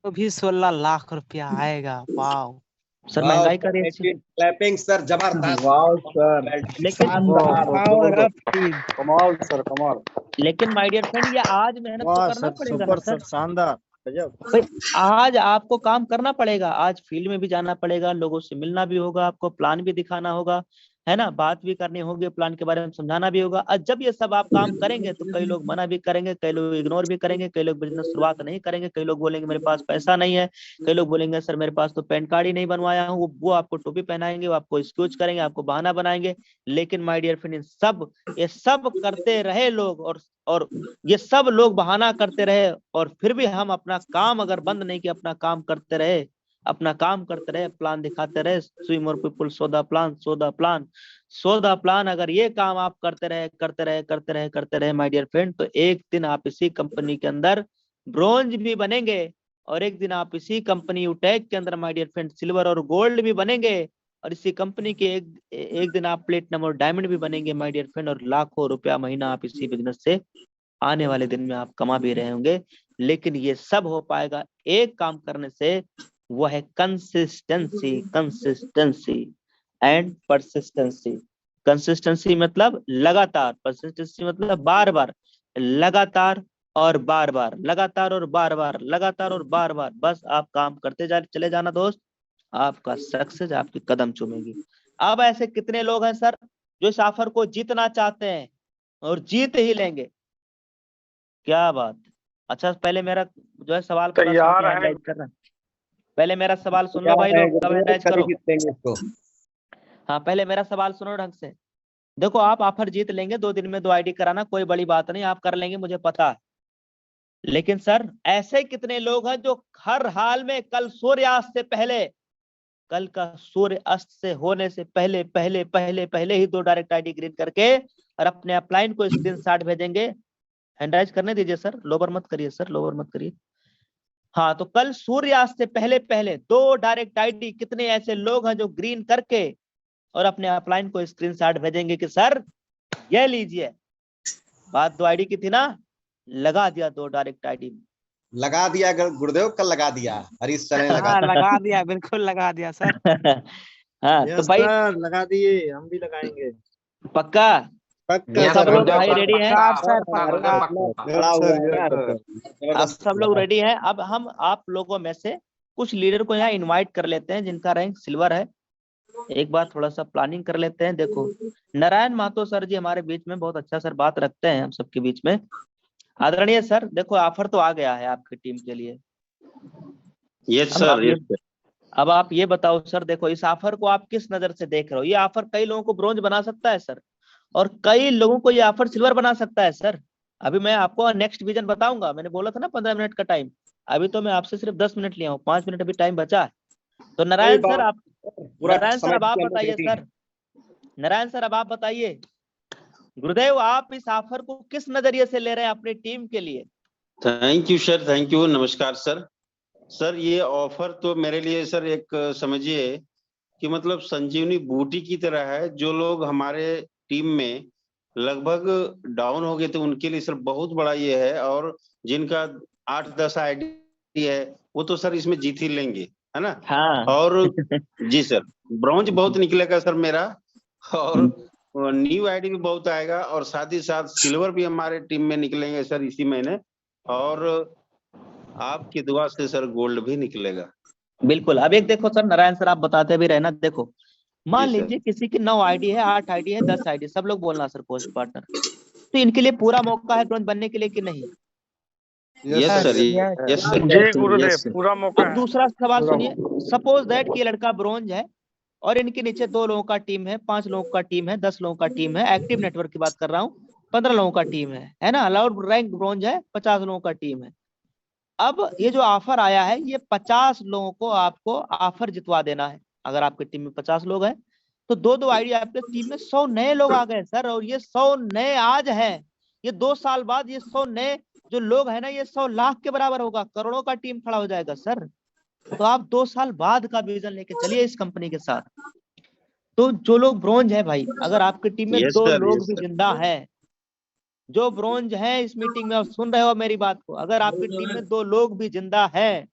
तो भी 16 लाख रुपया आएगा। वाओ सर, महंगाई का रेट। क्लैपिंग सर, जबरदस्त। वाह सर, लेकिन पावर अप टीम। कमाल सर, कमाल। लेकिन माय डियर फ्रेंड, ये आज मेहनत तो वाह करना सर, पड़ेगा ना सुपर सर। सर, शानदार, गजब। भाई आज आपको काम करना पड़ेगा, आज फील्ड में भी जाना पड़ेगा, लोगों से मिलना भी होगा, आपको प्लान भी दिखाना होगा, है ना, बात भी करनी होगी, प्लान के बारे में समझाना भी होगा। और जब ये सब आप काम करेंगे तो कई लोग मना भी करेंगे, कई लोग इग्नोर भी करेंगे, कई लोग बिजनेस शुरुआत नहीं करेंगे, कई लोग बोलेंगे मेरे पास पैसा नहीं है, कई लोग बोलेंगे सर मेरे पास तो पैन कार्ड ही नहीं बनवाया हूँ। वो आपको टोपी पहनाएंगे, वो आपको एक्सक्यूज करेंगे, आपको बहाना बनाएंगे। लेकिन माय डियर फ्रेंड, ये सब करते रहे लोग, और ये सब लोग बहाना करते रहे, और फिर भी हम अपना काम अगर बंद नहीं किया, अपना काम करते रहे, अपना काम करते रहे, प्लान दिखाते रहे, स्विम और people so the plan, so the plan, so the plan, अगर ये काम आप करते रहे करते रहे करते रहे करते रहे माय डियर फ्रेंड, तो एक दिन आप इसी कंपनी के अंदर ब्रोंज भी बनेंगे, और एक दिन आप इसी कंपनी यूटेक के अंदर माय डियर फ्रेंड सिल्वर और गोल्ड भी बनेंगे, और इसी कंपनी के एक दिन आप प्लेटिनम और डायमंड भी बनेंगे माय डियर फ्रेंड, और लाखों रुपया महीना आप इसी बिजनेस से आने वाले दिन में आप कमा भी रहे होंगे। लेकिन ये सब हो पाएगा एक काम करने से, वो है consistency, consistency and persistency. Consistency मतलब लगातार, परसिस्टेंसी मतलब बार बार, लगातार और बार बार, लगातार और बार बार, लगातार और बार बार, बस आप काम करते चले जाना दोस्त, आपका सक्सेस आपके कदम चूमेगी। अब ऐसे कितने लोग हैं सर जो इस ऑफर को जीतना चाहते हैं और जीत ही लेंगे? क्या बात। अच्छा, पहले मेरा जो है सवाल पूरा तैयार है। हैंडराइज करना, पहले मेरा सवाल सुन लो भाई लोग, सब हैंडराइज करो। हाँ, पहले मेरा सवाल सुनो ढंग से। देखो, आप ऑफर जीत लेंगे, 2 दिन में 2 आईडी कराना कोई बड़ी बात नहीं, आप कर लेंगे, मुझे पता है। लेकिन सर, ऐसे कितने लोग हैं जो हर हाल में कल सूर्यास्त से पहले, कल का सूर्य अस्त से होने से पहले पहले पहले पहले ही 2 डायरेक्ट आईडी ग्रीन करके और अपने अपलाइन को स्क्रीनशॉट भेजेंगे। हैंडराइज करने दीजिए सर, लोबर मत करिए सर, लोबर मत करिए। हाँ, तो कल सूर्यास्त से पहले पहले 2 डायरेक्ट आईडी कितने ऐसे लोग हैं जो ग्रीन करके और अपने अपलाइन को स्क्रीनशॉट भेजेंगे कि सर ये लीजिए। बात 2 आईडी की थी ना, लगा दिया 2 डायरेक्ट आईडी। लगा दिया गुरुदेव, कल लगा दिया, हरीश सर ने लगा हाँ, लगा दिया, बिल्कुल लगा दिया सर। हाँ तो यस भाई सर, लगा दिए, हम भी लगाएंगे। पक्का Yes, सब लोग sir. भाई रेडी हैं? सर, पक्का। खड़ा हुआ है। अब सब लोग रेडी हैं? अब हम आप लोगों में से कुछ लीडर को यहाँ इनवाइट कर लेते हैं जिनका रैंक सिल्वर है। एक बार थोड़ा सा प्लानिंग कर लेते हैं। देखो, नारायण महतो सर जी हमारे बीच में बहुत अच्छा सर बात रखते हैं हम सबके बीच में। आदरणीय सर, देखो ऑफर तो आ गया है आपकी टीम के लिए। Yes sir. अब आप ये बताओ सर, देखो इस ऑफर को आप किस नजर से देख रहे हो? ये ऑफर कई लोगों को ब्रोंज बना सकता है सर, और कई लोगों को ये ऑफर सिल्वर बना सकता है सर। अभी मैं आपको नेक्स्ट विजन बताऊंगा, मैंने बोला था ना 15 मिनट का टाइम, अभी तो मैं आपसे सिर्फ 10 मिनट लिया हूँ, 5 मिनट अभी टाइम बचा है। तो नारायण सर आप, नारायण सर अब आप बताइए सर, नारायण सर अब आप बताइए, गुरुदेव आप इस ऑफर को किस नजरिए से ले रहे हैं अपनी टीम के लिए? Thank you sir, thank you, नमस्कार सर। सर ये ऑफर तो मेरे लिए सर एक समझिए कि मतलब संजीवनी बूटी की तरह है। जो लोग हमारे टीम में लगभग डाउन हो गए थे उनके लिए सर बहुत बड़ा ये है। और जिनका 8-10 आईडी है वो तो सर इसमें जीत ही लेंगे, है ना। हाँ। और जी सर, ब्रॉन्ज बहुत निकलेगा सर मेरा, और न्यू आईडी भी बहुत आएगा, और साथ ही साथ सिल्वर भी हमारे टीम में निकलेंगे सर इसी महीने, और आपकी दुआ से सर गोल्ड भी निकलेगा। बिल्कुल। अब एक देखो सर, नारायण सर आप बताते भी रहना। देखो मान जी सर। लीजिए किसी की 9 आईडी है, 8 आईडी है, 10 आईडी, सब लोग बोलना सर पोस्ट पार्टनर, तो इनके लिए पूरा मौका है ब्रॉन्ज बनने के लिए कि नहीं? Yes sir, yes, yes sir. जी गुरुदेव, पूरा मौका अब है। दूसरा सवाल पूरा सुनिए। सपोज दैट कि ये लड़का ब्रॉन्ज है और इनके नीचे 2 लोगों का टीम है, 5 लोगों का टीम है, 10 लोगों का टीम है, एक्टिव नेटवर्क की बात कर रहा हूँ, 15 लोगों का टीम है ना। अलाउड रैंक ब्रॉन्ज है, 50 लोगों का टीम है। अब ये जो ऑफर आया है, ये 50 लोगों को आपको ऑफर जितवा देना है। अगर आपकी टीम में 50 लोग हैं तो 2-2 आईडी आपके टीम में 100 नए लोग आ गए सर। और ये 100 नए आज है, ये 2 साल बाद ये 100 नए जो लोग हैं ना, ये 100 लाख के बराबर होगा, करोड़ों का टीम खड़ा हो जाएगा सर। तो आप 2 साल बाद का विजन लेके चलिए इस कंपनी के साथ। तो जो लोग ब्रॉन्ज है भाई, अगर आपकी टीम में यस 2 सर, लोग यस भी सर। जिंदा है, जो ब्रॉन्ज है इस मीटिंग में, आप सुन रहे हो मेरी बात को, अगर आपकी टीम में 2 लोग भी जिंदा है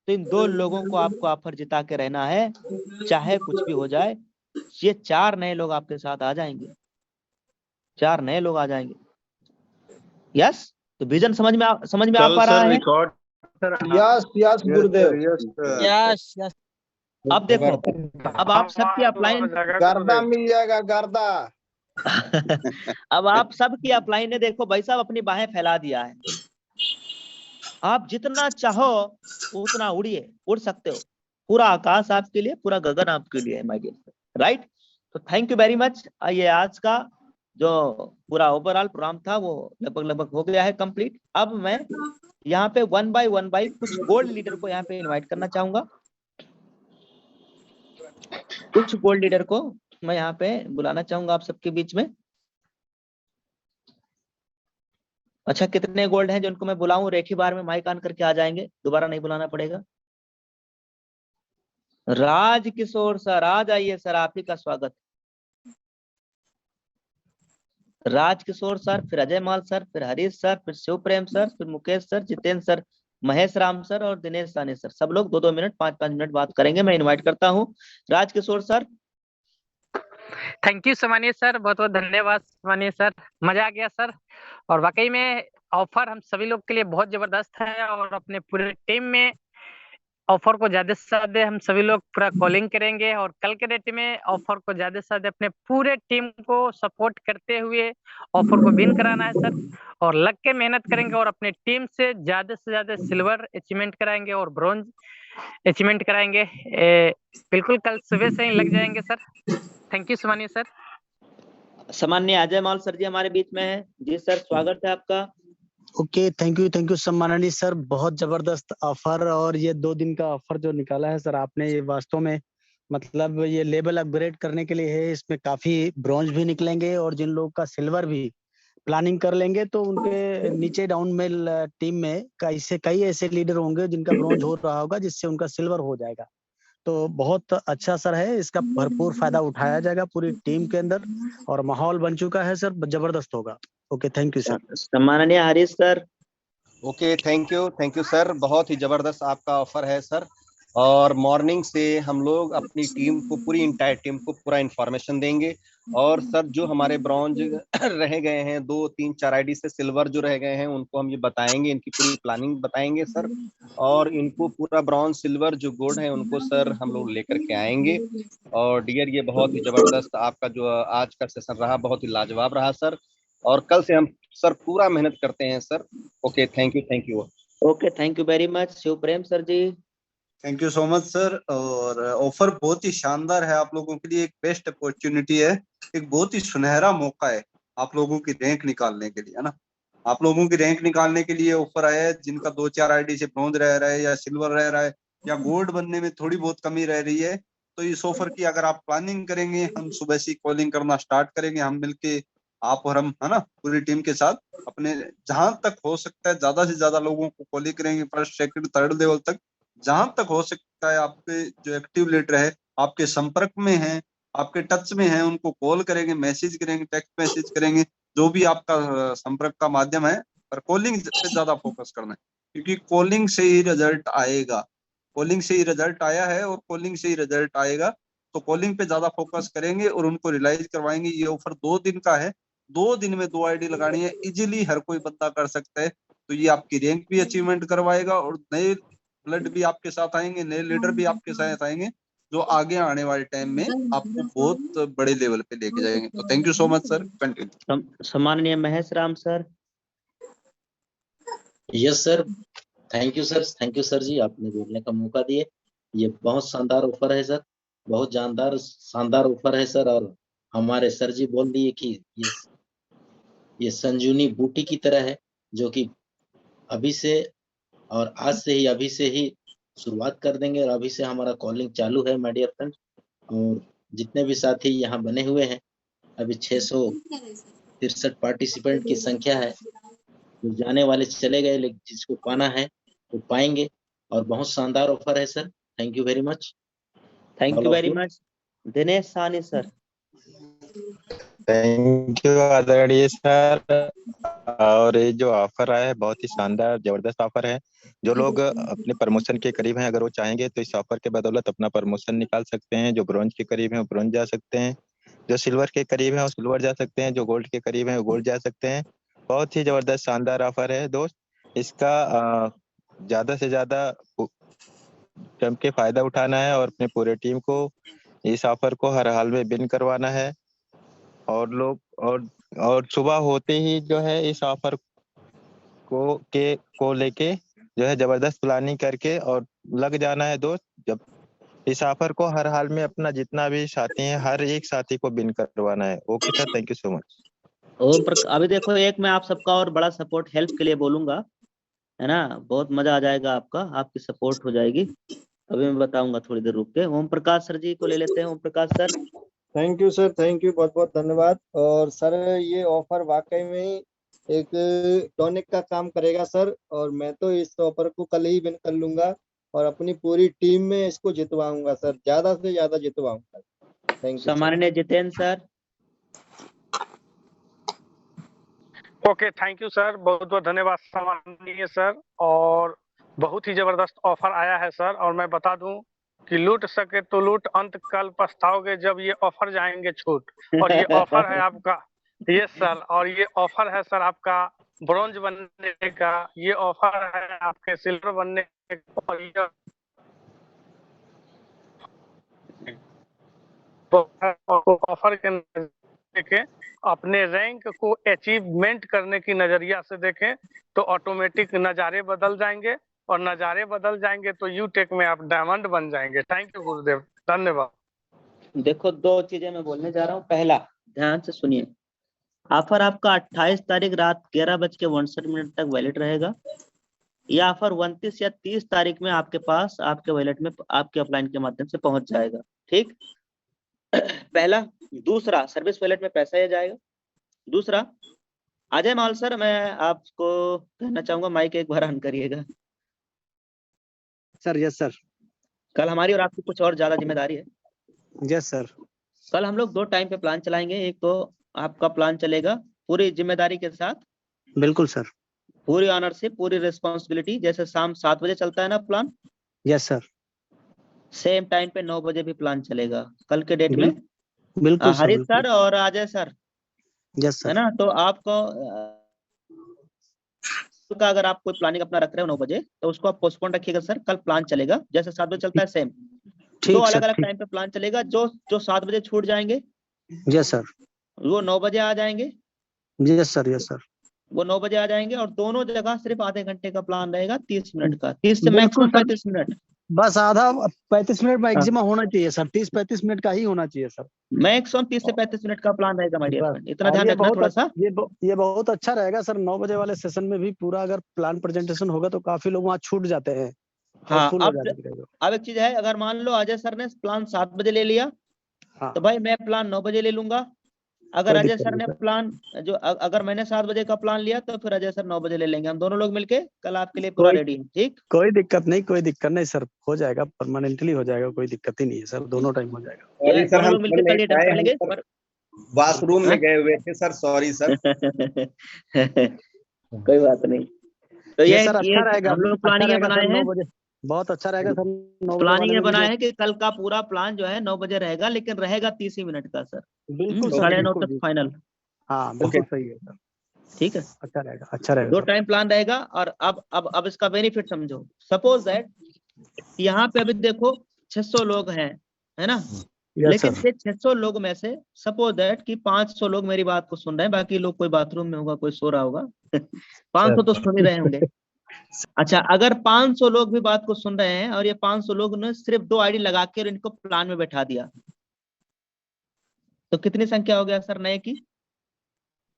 तो इन 2 लोगों को आपको ऑफर जिता के रहना है, चाहे कुछ भी हो जाए। ये 4 नए लोग आपके साथ आ जाएंगे, 4 नए लोग आ जाएंगे। यस, तो विजन समझ में आ कल पा रहा सर है? रिकॉर्ड यस यस गुरुदेव। Yes yes. अब देखो, अब आप सबकी अपलाइन गर्दा मिल जाएगा, गर्दा। अब आप सबकी अपलाइन ने देखो भाई साहब अपनी बाहें फैला दिया है। आप जितना चाहो उतना उड़िए, उड़ सकते हो। पूरा आकाश आपके लिए, पूरा गगन आपके लिए है माय डियर, राइट। तो थैंक यू वेरी मच। ये आज का जो पूरा ओवरऑल प्रोग्राम था वो लगभग हो गया है कंप्लीट। अब मैं यहाँ पे 1 बाय कुछ गोल्ड लीडर को यहाँ पे इनवाइट करना चाहूंगा। कुछ गोल्ड लीडर को मैं यहाँ पे बुलाना चाहूंगा आप सबके बीच में। अच्छा, कितने गोल्ड हैं जिनको मैं बुलाऊं? रेखी बार में माइक ऑन करके आ जाएंगे, दोबारा नहीं बुलाना पड़ेगा। राज किशोर सर आ जाइए सर, आप ही का स्वागत। राज किशोर सर, फिर अजय माल सर, फिर हरीश सर, फिर शिव प्रेम सर, फिर Mukesh sir, Jitendra sir, Mahesh Ram sir और दिनेश सानी सर। सब लोग 2-2 मिनट 5-5 मिनट बात करेंगे। मैं इनवाइट करता हूँ Raj Kishore sir. Thank you समानी sir, बहुत बहुत धन्यवाद समानी सर, मजा आ गया सर। और वाकई में ऑफर हम सभी लोग के लिए बहुत जबरदस्त है, और अपने पूरे टीम में ऑफर को ज्यादा से ज्यादा हम सभी लोग पूरा कॉलिंग करेंगे, और कल के डेट में ऑफर को ज्यादा से ज्यादा अपने पूरे टीम को सपोर्ट करते हुए ऑफर को विन कराना है सर। और लग के मेहनत करेंगे और अपने टीम से ज्यादा सिल्वर अचीवमेंट कराएंगे और ब्रॉन्ज अचीवमेंट कराएंगे। बिल्कुल कल सुबह से ही लग जाएंगे sir. Thank you Sumani sir. सामान्य अजय माल सर जी हमारे बीच में है। जी सर, स्वागत है आपका। ओके, थैंक यू सम्माननीय सर। बहुत जबरदस्त ऑफर, और ये 2 दिन का ऑफर जो निकाला है सर आपने, ये वास्तव में मतलब ये लेवल अपग्रेड करने के लिए है। इसमें काफी ब्रॉन्ज भी निकलेंगे, और जिन लोगों का सिल्वर भी प्लानिंग कर लेंगे तो उनके नीचे डाउन मेल टीम में कई ऐसे लीडर होंगे जिनका ब्रॉन्ज हो रहा होगा, जिससे उनका सिल्वर हो जाएगा। तो बहुत अच्छा सर है, इसका भरपूर फायदा उठाया जाएगा पूरी टीम के अंदर, और माहौल बन चुका है सर, जबरदस्त होगा। Okay, thank you sir. सम्माननीय Harish sir. Okay, thank you sir. बहुत ही जबरदस्त आपका ऑफर है सर। और मॉर्निंग से हम लोग अपनी टीम को, पूरी इंटायर टीम को पूरा इंफॉर्मेशन देंगे। और सर जो हमारे ब्रॉन्ज रह गए हैं, 2, 3, 4 आईडी से सिल्वर जो रह गए हैं, उनको हम ये बताएंगे, इनकी पूरी प्लानिंग बताएंगे सर। और इनको पूरा ब्रॉन्ज, सिल्वर जो गोल्ड है उनको सर हम लोग लेकर के आएंगे। और डियर, ये बहुत ही जबरदस्त आपका जो आज का सेशन रहा, बहुत ही लाजवाब रहा सर। और कल से हम सर पूरा मेहनत करते हैं sir. Okay, thank you. Okay, thank you very much. Shiv Prem sir ji. Thank you so much sir. और ऑफर बहुत ही शानदार है, आप लोगों के लिए एक बेस्ट अपॉर्चुनिटी है, एक बहुत ही सुनहरा मौका है आप लोगों की रैंक निकालने के लिए, है ना। आप लोगों की रैंक निकालने के लिए ऑफर आया है, जिनका 2-4 आईडी से ब्रॉन्ज रह रहा है, या सिल्वर रह रहा है, या गोल्ड बनने में थोड़ी बहुत कमी रह रही है। तो इस ऑफर की अगर आप प्लानिंग करेंगे, हम सुबह से कॉलिंग करना स्टार्ट करेंगे, हम मिलके, आप और हम, है ना, पूरी टीम के साथ अपने जहां तक हो सकता है ज्यादा से ज्यादा लोगों को कॉलिंग करेंगे, फर्स्ट, सेकंड, थर्ड लेवल तक, जहां तक हो सकता है। आपके जो एक्टिव लीडर है आपके संपर्क में है, आपके टच में हैं उनको कॉल करेंगे, मैसेज करेंगे, टेक्स्ट मैसेज करेंगे, जो भी आपका संपर्क का माध्यम है, पर कॉलिंग पे ज्यादा फोकस करना है, क्योंकि कॉलिंग से ही रिजल्ट आएगा। कॉलिंग से ही रिजल्ट आया है और कॉलिंग से ही रिजल्ट आएगा। तो कॉलिंग पे ज्यादा फोकस करेंगे और उनको रियलाइज करवाएंगे। ये ऑफर 2 दिन का है, 2 दिन में 2 आईडी लगानी है, इजीली हर कोई बंदा कर सकता है। तो ये आपकी रैंक भी अचीवमेंट करवाएगा और नए ब्लड भी आपके साथ आएंगे, नए लीडर भी आपके साथ आएंगे, जो आगे आने वाले टाइम में आपको बहुत बड़े लेवल पे लेके जाएंगे। तो thank you so much sir, continue. सम्माननीय Mahesh Ram sir. Yes sir, thank you sir ji, आपने बोलने का मौका दिए। ये बहुत शानदार ऑफर है सर, बहुत जानदार शानदार ऑफर है सर। और हमारे सर जी बोल दिए कि ये संजीवनी बूटी की तरह है, जो कि अभी से और आज से ही, अभी से ही शुरुआत कर देंगे और अभी से हमारा कॉलिंग चालू है माय डियर फ्रेंड। और जितने भी साथी यहाँ बने हुए हैं, अभी 663 पार्टिसिपेंट की संख्या है। तो जाने वाले चले गए, लेकिन जिसको पाना है वो पाएंगे। और बहुत शानदार ऑफर है sir, thank you very much. Thank you very much. Dinesh सानी सर। थैंक यू आदरणीय सर। और ये जो ऑफर आया है बहुत ही शानदार जबरदस्त ऑफर है। जो लोग अपने प्रमोशन के करीब हैं, अगर वो चाहेंगे तो इस ऑफर के बदौलत अपना प्रमोशन निकाल सकते हैं। जो ब्रॉन्ज के करीब हैं वो ब्रॉन्ज जा सकते हैं, जो सिल्वर के करीब हैं वो सिल्वर जा सकते हैं, जो गोल्ड के करीब हैं वो गोल्ड जा सकते हैं। बहुत ही जबरदस्त शानदार ऑफर है दोस्त। इसका ज्यादा से ज्यादा जम के फायदा उठाना है और अपने पूरे टीम को इस ऑफर को हर हाल में विन करवाना है। और लोग और सुबह होते ही जो है इस ऑफर को लेके जो है जबरदस्त प्लानिंग करके और लग जाना है दोस्त। जब इस ऑफर को हर हाल में अपना जितना भी साथी है, हर एक साथी को विन करवाना है। Okay sir, thank you so much. अभी देखो, एक मैं आप सबका और बड़ा सपोर्ट हेल्प के लिए बोलूंगा, है ना। बहुत मजा आ जाएगा आपका, आपकी सपोर्ट हो जाएगी। अभी मैं बताऊंगा थोड़ी देर रुक के। ओम प्रकाश सर जी को ले लेते हैं। Om Prakash sir. Thank you sir, thank you, बहुत बहुत धन्यवाद। और सर ये ऑफर वाकई में एक टॉनिक का काम करेगा सर, और मैं तो इस ऑफर को कल ही विन कर लूंगा और अपनी पूरी टीम में इसको जितवाऊंगा सर, ज्यादा से ज्यादा जितवाऊंगा। Thank you. सम्माननीय Jitendra sir. Okay, thank you sir, बहुत बहुत धन्यवाद सम्माननीय सर। और बहुत ही जबरदस्त ऑफर आया है सर। और मैं बता दूं कि लूट सके तो लूट, अंत काल पछताओगे जब ये ऑफर जाएंगे छूट। और ये ऑफर है आपका, ये सर, और ये ऑफर है सर आपका ब्रॉन्ज बनने का, ये ऑफर है आपके सिल्वर बनने का, और ये ऑफर के अपने रैंक को अचीवमेंट करने की नजरिया से देखें तो ऑटोमेटिक नज़ारे बदल जाएंगे, और नज़ारे बदल जाएंगे तो यूटेक में आप डायमंड बन जाएंगे। थैंक यू गुरुदेव, धन्यवाद। देखो, 2 चीजें मैं बोलने जा रहा हूँ। पहला, ध्यान से सुनिए, ऑफर आपका 28 तारीख रात 11:62 तक वैलिड रहेगा। यह ऑफर 29 या 30 तारीख में आपके पास, आपके वैलेट में, आपके अपलाइन के माध्यम से पहुंच जाएगा। ठीक, पहला। दूसरा, सर्विस वैलेट में पैसा आ जाएगा। दूसरा, अजय माल सर, मैं आपको कहना चाहूंगा, माइक एक बार ऑन करिएगा सर। Yes sir. कल हमारी और आपकी कुछ और ज्यादा जिम्मेदारी है। Yes sir. कल हम लोग 2 टाइम पे प्लान चलाएंगे। एक तो आपका प्लान चलेगा पूरी जिम्मेदारी के साथ। बिल्कुल सर। पूरी ऑनरशिप, पूरी रिस्पॉन्सिबिलिटी। जैसे शाम 7 बजे चलता है ना plan, yes sir. Same time पे 9 बजे भी प्लान चलेगा कल के डेट में। बिल्कुल सर। हरीश सर और अजय सर, यस सर। है ना। तो आपको का अगर आप कोई प्लानिंग अपना रख रहे हो 9 बजे, तो उसको आप पोस्टपोन रखिएगा सर। कल प्लान चलेगा जैसे 7 बजे चलता है, सेम 2 अलग अलग टाइम पे प्लान चलेगा। जो 7 बजे छूट जाएंगे, यस सर, वो 9 बजे आ जाएंगे। Yes sir. Yes sir. वो 9 बजे आ जाएंगे। और दोनों जगह सिर्फ आधे घंटे का प्लान रहेगा, 30 मिनट का, 30 से मैक्सिमम 35 मिनट। बस आधा 35 मिनट मैक्सिमम होना चाहिए सर, 30-35 मिनट का ही होना चाहिए सर। मैक्सिमम 30 से 35 मिनट का प्लान रहेगा माय डियर फ्रेंड, इतना ध्यान रखना थोड़ा सा। ये बहुत अच्छा रहेगा सर। 9 बजे वाले सेशन में भी पूरा अगर प्लान प्रेजेंटेशन होगा तो काफी लोग वहाँ छूट जाते हैं। हाँ, अब एक चीज है, अगर मान लो अजय सर ने प्लान 7 बजे ले लिया, तो भाई मैं प्लान 9 बजे ले लूंगा। अगर कोई अजय दिक्कत सर नहीं ने सर। प्लान अगर मैंने 7 बजे का प्लान लिया तो फिर अजय सर 9 बजे ले लेंगे, हम दोनों लोग मिलके कल आपके लिए पूरा कोई रेडी है। ठीक, कोई दिक्कत नहीं सर, हो जाएगा, परमानेंटली हो जाएगा, कोई दिक्कत ही नहीं है सर, दोनों टाइम हो जाएगा। सॉरी ये सर, दोनों हम लोग मिलके चल नहीं कल ये डन पाए, कर हम लेंगे सर पर वॉशरूम में हाँ? गए हुए थे सर, सॉरी सर। कोई बात नहीं। तो ये ये सर अच्छा रहेगा, हम लोग अच्छा प्लानिंग रहेगा बनाए सर, 9 हैं, बजे बहुत अच्छा रहेगा सर, 9 बजे प्लानिंग वाले ये में भी बनाया जो है कि कल का पूरा प्लान जो है 9 बजे रहेगा, लेकिन रहेगा 30 ही मिनट का सर। बिल्कुल सर, 9:30 बिल्कुल तक बिल्कुल। फाइनल। हाँ ओके, बिल्कुल सही है सर, ठीक है, अच्छा रहेगा 2 सर। टाइम प्लान रहेगा। और अब इसका बेनिफिट समझो। सपोज दैट यहाँ पे अभी देखो 600 लोग हैं, है ना? यस लेकिन सर। ये 600 लोग में से सपोज दैट कि 500 लोग मेरी बात को सुन रहे हैं, बाकी लोग कोई बाथरूम में होगा, कोई सो रहा होगा। 500 तो सुन ही रहे होंगे। अच्छा, अगर 500 लोग भी बात को सुन रहे हैं और ये 500 लोग ने सिर्फ 2 आईडी लगा के और इनको प्लान में बैठा दिया, तो कितनी संख्या हो गया सर नए की?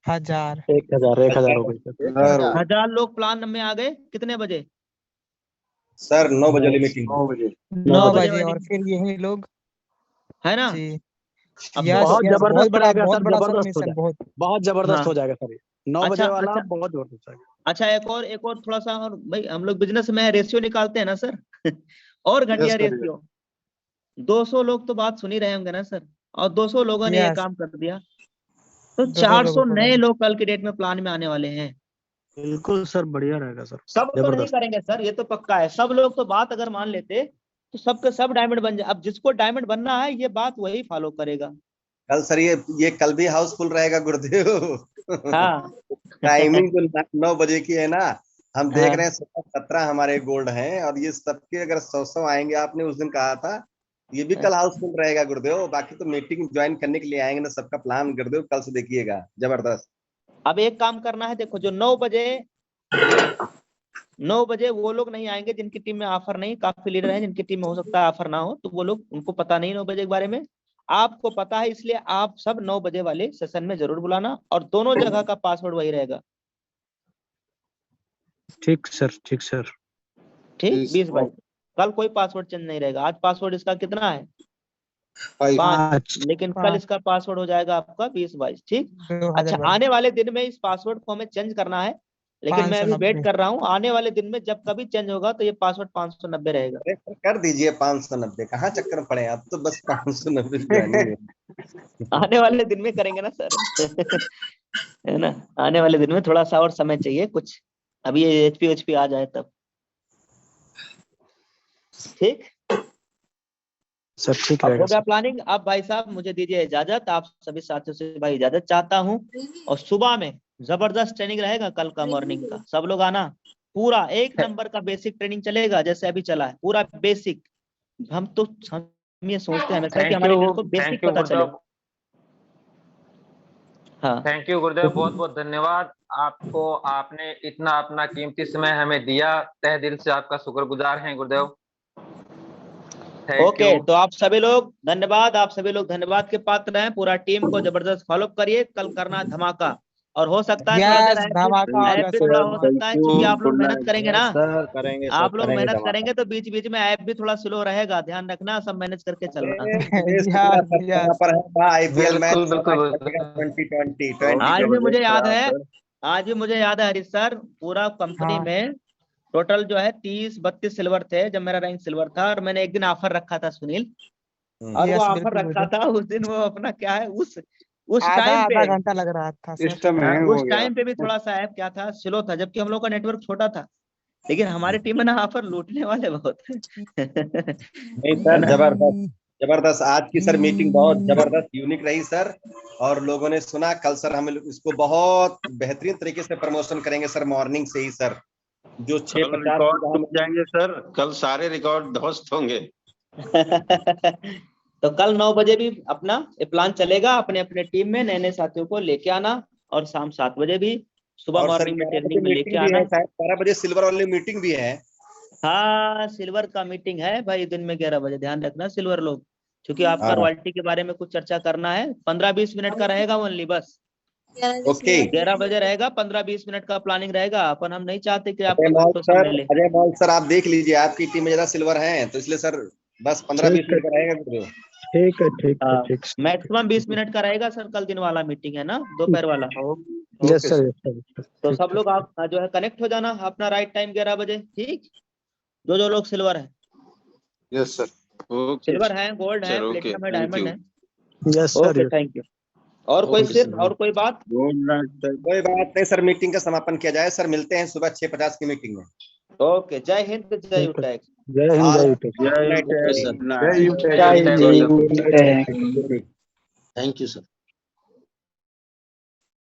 1000। 1000 हो गई सर। 1000 लोग प्लान में आ गए कितने बजे? सर 9 बजे वाली मीटिंग। 9 बजे 9 बजे बजे, वाली, और फिर यही लोग है ना? जी। अब यस बहुत यस, जबरदस्त रहेगा बहुत सर, बड़ा जबरदस्त हो सबमिशन, जाएगा, बहुत। बहुत जबरदस्त हाँ, हो जाएगा सर, ये 9 अच्छा बजे वाला अच्छा बहुत जबरदस्त हो जाएगा। अच्छा, एक और थोड़ा सा, और भाई हम लोग बिजनेस में रेशियो निकालते हैं ना सर। और घटिया रेशियो, 200 लोग तो बात सुन ही रहे होंगे ना सर, और 200 लोगों ने ये यस, काम कर दिया, तो 200 लोगों 400 को नए नहीं। लोग कल की डेट में प्लान में आने वाले हैं। बिल्कुल सर, बढ़िया रहेगा सर, सब तो नहीं जबरदस्त। करेंगे सर, ये तो पक्का है। सब लोग तो बात अगर मान लेते तो सबके सब डायमंड बन जाए। अब जिसको डायमंड बनना है ये बात वही फॉलो करेगा। कल सर ये कल भी हाउसफुल रहेगा गुरुदेव। हाँ। टाइमिंग तो 9 बजे की है ना, हम देख रहे हाँ, हैं 17 हमारे गोल्ड हैं, और ये सबके अगर 100 आएंगे, आपने उस दिन कहा था, ये भी कल हाउसफुल रहेगा गुरुदेव। बाकी तो मीटिंग ज्वाइन करने के लिए आएंगे ना, सबका प्लान गुरुदेव कल से देखिएगा, जबरदस्त। अब एक काम करना है, देखो जो 9 बजे वो लोग नहीं आएंगे जिनकी टीम में ऑफर नहीं। काफी लीडर हैं जिनकी टीम में हो सकता है ऑफर ना हो, तो वो लोग, उनको पता नहीं 9 बजे के बारे में, आपको पता है, इसलिए आप सब 9 बजे वाले सेशन में जरूर बुलाना, और दोनों जगह का पासवर्ड वही रहेगा। ठीक सर। ठीक, 20-22 कल कोई पासवर्ड चेंज नहीं रहेगा। आज पासवर्ड इसका कितना है? 5, 5। लेकिन कल 5, इसका पासवर्ड हो जाएगा आपका 20-22। ठीक, अच्छा, 2022, आने वाले दिन में इस पासवर्ड को हमें चेंज करना है, लेकिन मैं अभी वेट 590। कर रहा हूँ। आने वाले दिन में जब कभी चेंज होगा तो ये पासवर्ड 590 रहेगा। अरे सर, कर दीजिए 590, कहाँ चक्कर में पड़े आप, तो बस 590 ज्वाइनिंग है। आने वाले दिन में करेंगे ना सर। है ना? आने वाले दिन में थोड़ा सा और समय चाहिए कुछ, अभी ये एचपी आ जाए तब। ठीक, सर ठीक अब रहेगा हो गया सर। प्लानिंग। अब भाई साहब मुझे दीजिए इजाजत, आप सभी साथियों से भाई इजाजत चाहता हूँ। और सुबह में जबरदस्त ट्रेनिंग रहेगा कल का, मॉर्निंग का। सब लोग आना, पूरा 1 नंबर का बेसिक ट्रेनिंग चलेगा, जैसे अभी चला है पूरा बेसिक। हम ये सोचते हैं हमेशा कि हमारे लीडर को बेसिक पता चले। हाँ, थैंक यू गुरुदेव, बहुत बहुत धन्यवाद आपको, आपने इतना अपना कीमती समय हमें दिया, तहे दिल से आपका शुक्रगुजार हैं गुरुदेव। ओके, तो आप सभी लोग धन्यवाद, आप सभी लोग धन्यवाद के पात्र हैं। पूरा टीम को जबरदस्त फॉलो करिए, कल करना धमाका। और हो सकता है थोड़ा देर यस, धमाका ऐप होगा भी सर, थोड़ा हो सकता है, क्योंकि आप लोग मेहनत करेंगे ना। सर करेंगे, आप लोग मेहनत धमाका। करेंगे तो बीच बीच में ऐप भी थोड़ा स्लो रहेगा, ध्यान रखना, सब मैनेज करके चलना। Yes yes. पर है आईपीएल मैच बिल्कुल बिल्कुल 2020 आज भी मुझे याद है, सर। आज भी मुझे याद है हरीश सर, पूरा कंपनी हाँ, में टोटल जो है 30-32 सिल्वर थे जब मेरा रैंक सिल्वर था। और मैंने एक दिन ऑफर रखा था सुनील, और वो यस ऑफर बिल्कुल रखा बिल्कुल। था उस दिन, वो अपना क्या है, उस आधा टाइम पे, आधा घंटा लग रहा था सर। उस टाइम पे भी थोड़ा सा ऐप क्या था, स्लो था, जबकि हम लोग का नेटवर्क छोटा था। लेकिन हमारी टीम में ना ऑफर लूटने वाले बहुत है। नहीं है सर, ना? जबरदस्त जबरदस्त आज की सर मीटिंग बहुत जबरदस्त यूनिक रही सर। और लोगों ने सुना, कल सर हम इसको बहुत बेहतरीन तरीके से प्रमोशन करेंगे सर, मॉर्निंग से ही सर। जो कल 6:50 रिकॉर्ड टूट जाएंगे सर, कल सारे रिकॉर्ड ध्वस्त होंगे। तो कल 9 बजे भी अपना ये प्लान चलेगा, अपने अपने टीम में नए नए साथियों को लेके आना, और शाम 7 बजे भी, सुबह और सर मॉर्निंग में 11 बजे ट्रेनिंग में लेके मीटिंग भी आना। है, शायद 12 बजे सिल्वर वाली मीटिंग भी है। हाँ, सिल्वर का मीटिंग है भाई, दिन में 11 बजे, ध्यान रखना सिल्वर लोग, क्योंकि आपका हाँ, रॉयल्टी के बारे में कुछ चर्चा करना है। 15-20 मिनट का रहेगा ओनली, बस ओके। 11 बजे रहेगा, 15-20 मिनट का प्लानिंग रहेगा। अपन हम नहीं चाहते कि अजय आपका मॉल घंटों सर, समय ले। आप देख लीजिए, आपकी टीम में ज्यादा सिल्वर है, तो इसलिए सर बस 15-20 ठीक है मिनट का रहेगा गुरुदेव। ठीक है ठीक है ठीक मैक्सिमम 20 मिनट का रहेगा सर, कल दिन वाला मीटिंग है ना, दोपहर वाला। Yes sir yes sir. तो सब लोग आप जो है कनेक्ट हो जाना अपना राइट टाइम 11 बजे, ठीक। जो लोग सिल्वर है, यस सर। सिल्वर है, गोल्ड है, सर, ओके, प्लेटिनम है, थैंक डायमंड यू। है। Yes sir okay, thank you. और कोई सिर और कोई बात? कोई बात नहीं सर, मीटिंग का समापन किया जाए सर। मिलते हैं सुबह 6:50 की मीटिंग में। ओके, जय हिंद, जय यूटेक्स। जय हिंद जय यूटेक। जय सर। यूटेक्स। Thank you sir.